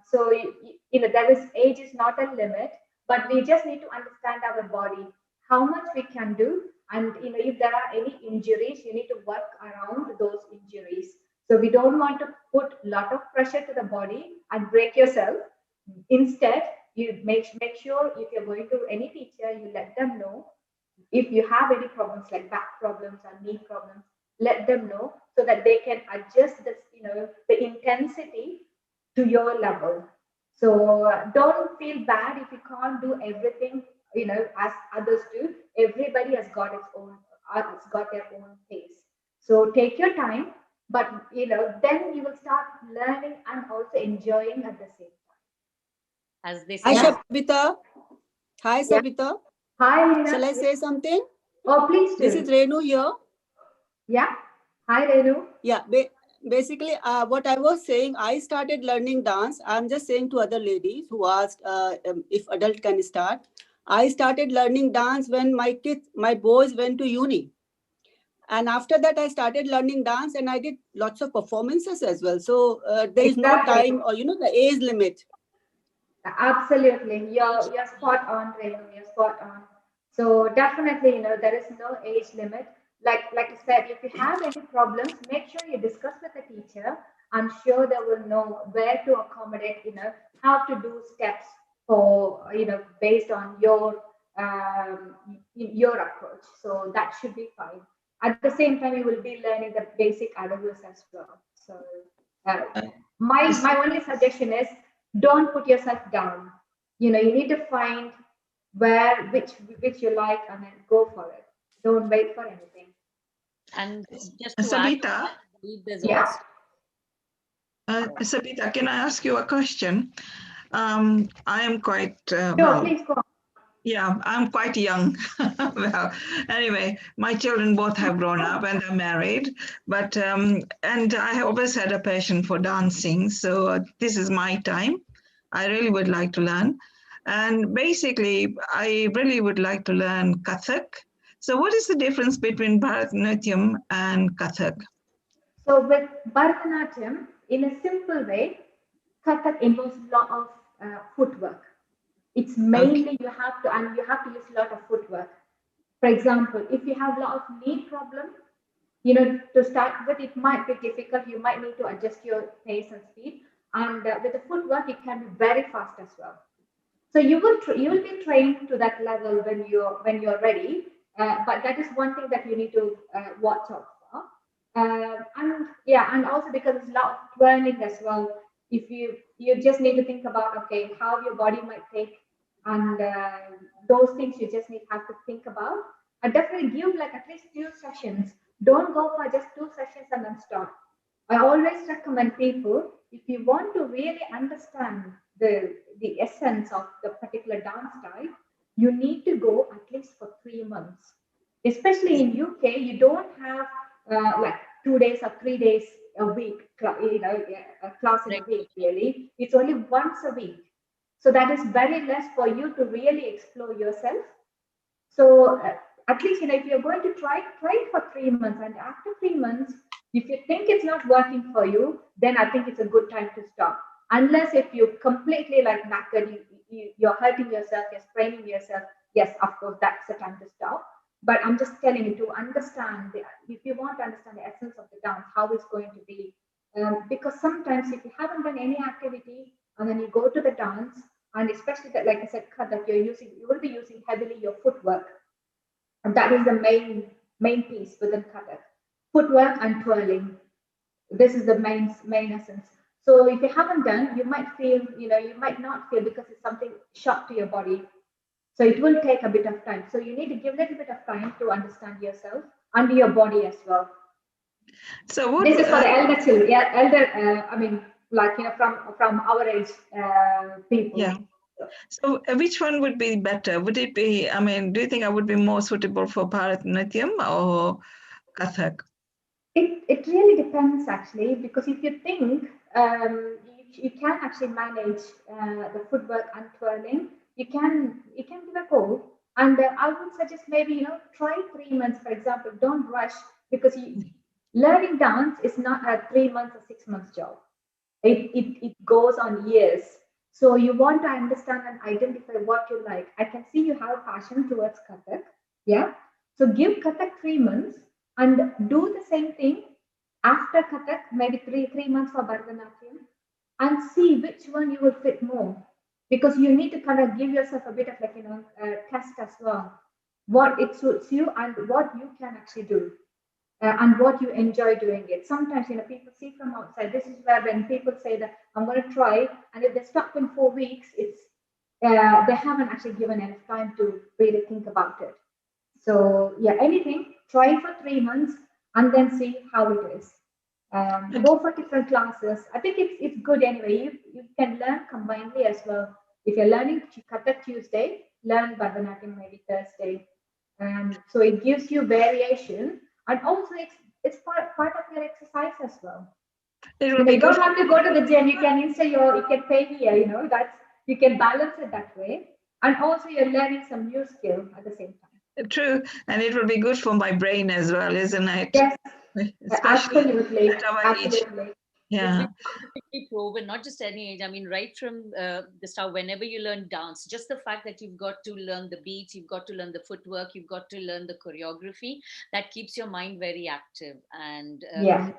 So, age is not a limit, but we just need to understand our body, how much we can do. And, if there are any injuries, you need to work around those injuries. So we don't want to put a lot of pressure to the body and break yourself. Instead, you make sure if you're going to any teacher, you let them know. If you have any problems like back problems or knee problems, let them know so that they can adjust this, the intensity to your level. So don't feel bad if you can't do everything, as others do. Everybody has got their own pace. So take your time. But, then you will start learning and also enjoying at the same time. As they say. Hi, Sabita. Hi, Sabita. Hi, Rina. Shall I say something? Oh, please do. This is Renu here. Yeah. Hi, Renu. Yeah, basically, what I was saying, I started learning dance. I'm just saying to other ladies who asked if adult can start. I started learning dance when my boys went to uni. And after that, I started learning dance and I did lots of performances as well. So there is no time or, the age limit. Absolutely. You're spot on, Renu. You're spot on. So definitely, there is no age limit. Like I said, if you have any problems, make sure you discuss with the teacher. I'm sure they will know where to accommodate, how to do steps for, based on your approach. So that should be fine. At the same time, you will be learning the basic aerobics as well. So uh, my only suggestion is don't put yourself down. You need to find which you like and then go for it. Don't wait for anything. And just to Sabita, yeah. Sabita, can I ask you a question? I am quite please go on. Yeah, I'm quite young. Well, anyway, my children both have grown up and are married, but and I have always had a passion for dancing. So this is my time. I really would like to learn. And basically, I really would like to learn Kathak. So what is the difference between Bharatanatyam and Kathak? So with Bharatanatyam, in a simple way, Kathak involves a lot of footwork. It's mainly you have to use a lot of footwork. For example, if you have a lot of knee problem, to start with, it might be difficult. You might need to adjust your pace and speed. And with the footwork, it can be very fast as well. So you will be trained to that level when you're ready. But that is one thing that you need to watch out for. And also because it's a lot of twirling as well. If you just need to think about how your body might take, and those things you just have to think about. And definitely give like at least 2 sessions. Don't go for just 2 sessions and then stop. I always recommend people, if you want to really understand the essence of the particular dance type, you need to go at least for 3 months. Especially in UK, you don't have like 2 days or 3 days a week, a class in a week, really. It's only once a week. So that is very less for you to really explore yourself. So at least, if you're going to try it for 3 months, and after 3 months, if you think it's not working for you, then I think it's a good time to stop. Unless if you completely like knackered, you're hurting yourself, you're straining yourself, yes, of course, that's the time to stop. But I'm just telling you to understand, if you want to understand the essence of the dance, how it's going to be. Because sometimes if you haven't done any activity and then you go to the dance, and especially that, like I said, that you will be using heavily your footwork. And that is the main piece within Kathak. Footwork and twirling. This is the main essence. So if you haven't done, you might feel, you might not feel because it's something shock to your body. So it will take a bit of time. So you need to give a little bit of time to understand yourself and your body as well. So what, this is for the elder children, I mean, like from our age people. Yeah. So which one would be better? Would it be, I mean, do you think I would be more suitable for Bharatanatyam or Kathak? It really depends actually, because if you think you can actually manage the footwork and twirling, you can give a go. And I would suggest maybe try 3 months, for example. Don't rush, because learning dance is not a 3 months or 6 months job. It goes on years. So you want to understand and identify what you like. I can see you have passion towards Kathak. Yeah. So give Kathak 3 months and do the same thing after Kathak, maybe three months for Bharatanatyam, and see which one you will fit more. Because you need to kind of give yourself a bit of like, test as well. What it suits you and what you can actually do. And what you enjoy doing it. Sometimes, people see from outside. This is where when people say that I'm going to try, and if they stop in 4 weeks, it's they haven't actually given enough time to really think about it. So yeah, anything, try for 3 months and then see how it is. Go for different classes. I think it's good anyway. You can learn combinedly as well. If you're learning Kathak Tuesday, learn Bharatanatyam maybe Thursday. So it gives you variation. And also, it's part of your exercise as well. It will be You good. don't have to go to the gym. You can you can pay here. You can balance it that way, and also you're learning some new skill at the same time. True, and it will be good for my brain as well, isn't it? Yes, especially absolutely, at our age. absolutely. Yeah. It's been scientifically proven, not just any age. I mean, right from the start, whenever you learn dance, just the fact that you've got to learn the beats, you've got to learn the footwork, you've got to learn the choreography, that keeps your mind very active. And Yeah.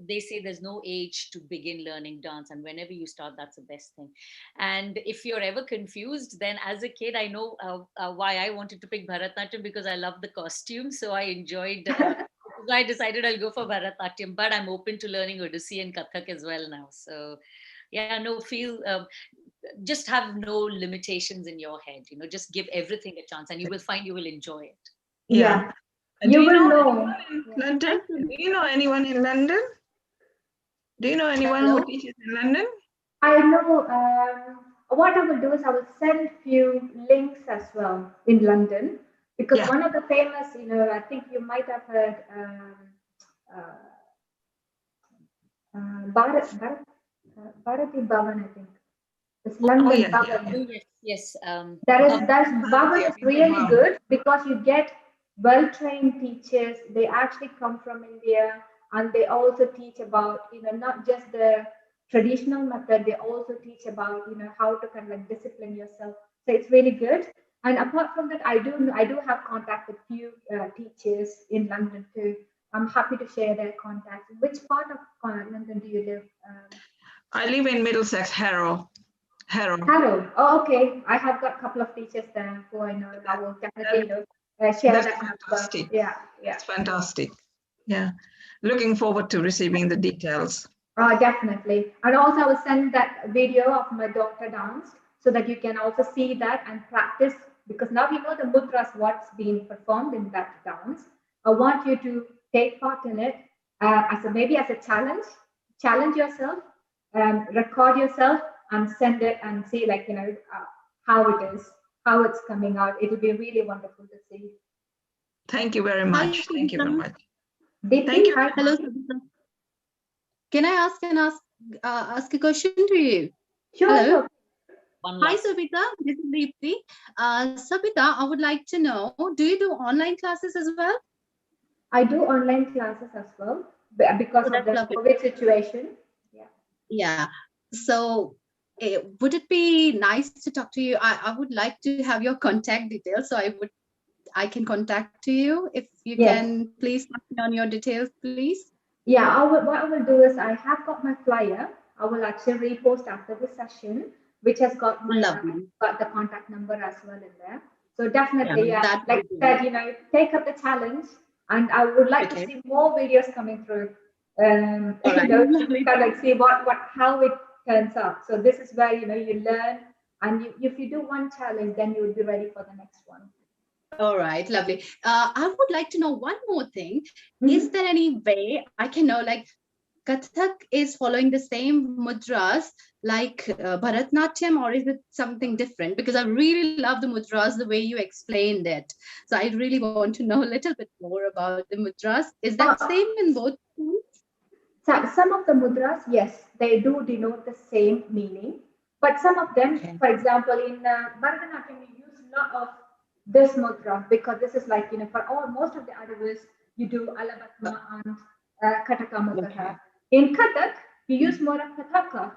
they say there's no age to begin learning dance, and whenever you start, that's the best thing. And if you're ever confused, then as a kid, I know why I wanted to pick Bharatanatyam, because I love the costume, so I enjoyed so I decided I'll go for Bharatanatyam, but I'm open to learning Odissi and Kathak as well now. So yeah, no, just have no limitations in your head, just give everything a chance and you will find you will enjoy it. Yeah. Do you will know know. in London? Do you know anyone in London? Do you know anyone who teaches in London? I know. What I will do is I will send few links as well in London, because one of the famous, I think you might have heard Bharati Bhavan, I think. It's London Bhavan. Yes. That Bhavan is really good because you get well-trained teachers. They actually come from India, and they also teach about, not just the traditional method, they also teach about, how to kind of like discipline yourself. So it's really good. And apart from that, I do have contact with few teachers in London too. I'm happy to share their contacts. Which part of London do you live? I live in Middlesex, Harrow. Oh, okay. I have got a couple of teachers there who I know. I will definitely share That's that. fantastic. Yeah. It's fantastic. Yeah. Looking forward to receiving the details. Definitely. And also I will send that video of my daughter dance so that you can also see that and practice, because now you know the mudras, what's being performed in that dance. I want you to take part in it maybe as a challenge yourself, record yourself and send it and see how it is, how it's coming out. It'll be really wonderful to see. Thank you very much. Thank you very much. Thank you. Hello. Can I ask a question to you? Sure. Hello. Hi, Sabita. This is Deepthi. Sabita, I would like to know, do you do online classes as well? I do online classes as well because of the COVID situation. Yeah. So would it be nice to talk to you? I would like to have your contact details, so I can contact you if you can please pass me on your details, please. Yeah, what I will do is I have got my flyer. I will actually repost after the session, which has got got the contact number as well in there. So definitely, like that, take up the challenge, and I would like to see more videos coming through. Kind of like see how it turns out. So this is where you learn, and if you do one challenge, then you will be ready for the next one. All right, lovely. I would like to know one more thing. Is there any way I can know, like, Kathak is following the same mudras like Bharatanatyam, or is it something different? Because I really love the mudras, the way you explained it. So I really want to know a little bit more about the mudras. Is that same in both? Some of the mudras, yes, they do denote the same meaning. But some of them, for example, in Bharatanatyam, we use a lot of this mudra, because this is like, for most of the others, you do Alabatma and Kataka mudra. In Kathak, you use more of Pataka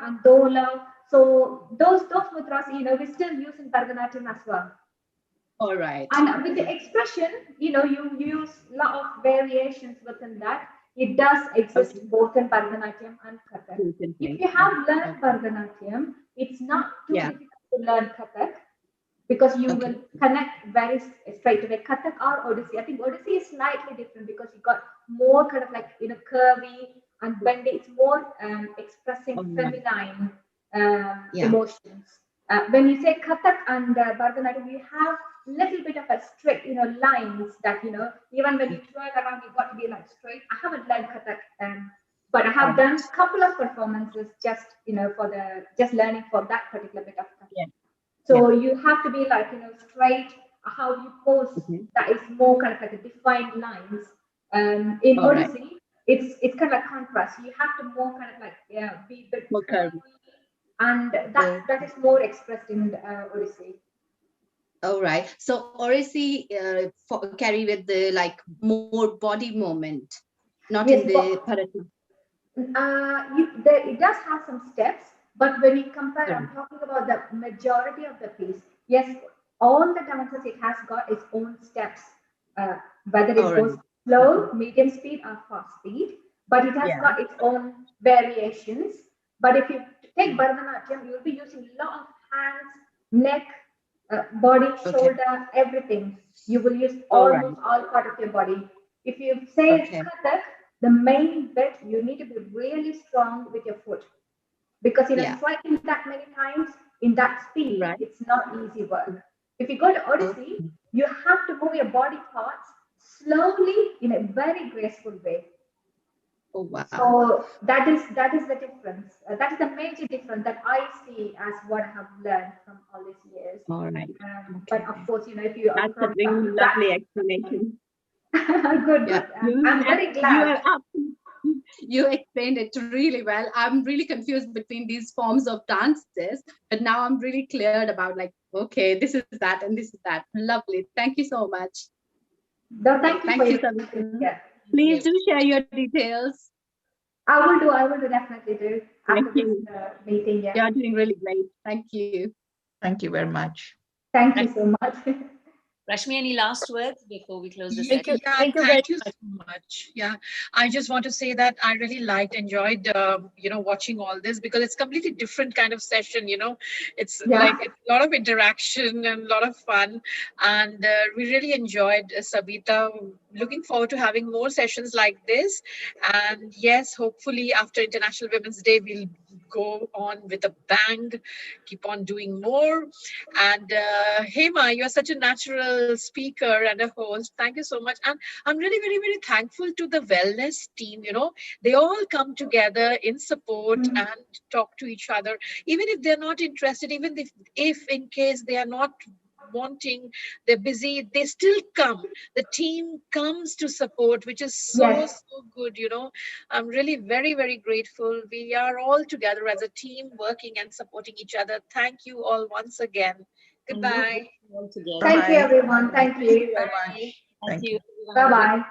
and Dola. So those mudras, we still use in Bharatanatyam as well. All right. And with the expression, you use a lot of variations within that. It does exist both in Bharatanatyam and Kathak. If you have learned Bharatanatyam, it's not too difficult to learn Kathak, because you will connect very straight away. Kathak or Odissi. I think Odissi is slightly different because you got more kind of like curvy and bendy. It's more expressing feminine emotions. When you say Kathak and Bharatanatyam, you have little bit of a straight, lines that even when you twirl around, you got to be like straight. I haven't learned Kathak, but I have done a couple of performances just just learning for that particular bit of Kathak. So you have to be like straight. How you pose, that is more kind of like a defined lines. In All right. Odissi, it's kind of like contrast. You have to more kind of like be a bit More curvy. and that is more expressed in Odissi. All right. So Odissi carry with the like more body movement, not Yes, in the Bharatanatyam. it does have some steps, but when you compare, I'm talking about the majority of the piece. Yes, all the dances it has got its own steps, whether it goes slow, medium speed, or fast speed. But it has got its own variations. But if you take Bharatanatyam, you'll be using a lot of hands, neck, body, shoulder, everything. You will use almost all part of your body. If you say it's Kathak, the main bit, you need to be really strong with your foot. Because striking that many times in that speed, it's not easy work. If you go to Odissi, you have to move your body parts slowly in a very graceful way. Oh, wow. So that is the difference. That is the major difference that I see as what I have learned from all these years. All right. But of course, if you that's a really lovely explanation. Good. I'm very glad. You explained it really well. I'm really confused between these forms of dances, but now I'm really cleared about like, okay, this is that and this is that. Lovely. Thank you so much. No, thank you, Savita. Please do share your details. I will do, definitely do. Thank after you. This meeting. Yeah. You're doing really great. Thank you. Thank you very much. Thank you so much. Rashmi, any last words before we close the Thank session? you. Thank you so much. Yeah, I just want to say that I really enjoyed, watching all this because it's completely different kind of session. It's like it's a lot of interaction and a lot of fun, and we really enjoyed Savita. Looking forward to having more sessions like this, and yes, hopefully after International Women's Day, we'll go on with a bang, keep on doing more. And Hema, you're such a natural speaker and a host. Thank you so much. And I'm really very, very thankful to the wellness team. They all come together in support and talk to each other, even if they're not interested, even if in case they are not wanting, they're busy, they still come. The team comes to support, which is so good. I'm really very, very grateful. We are all together as a team working and supporting each other. Thank you all once again. Goodbye. Thank you, everyone. Thank you. Very much. Thank you. Bye-bye.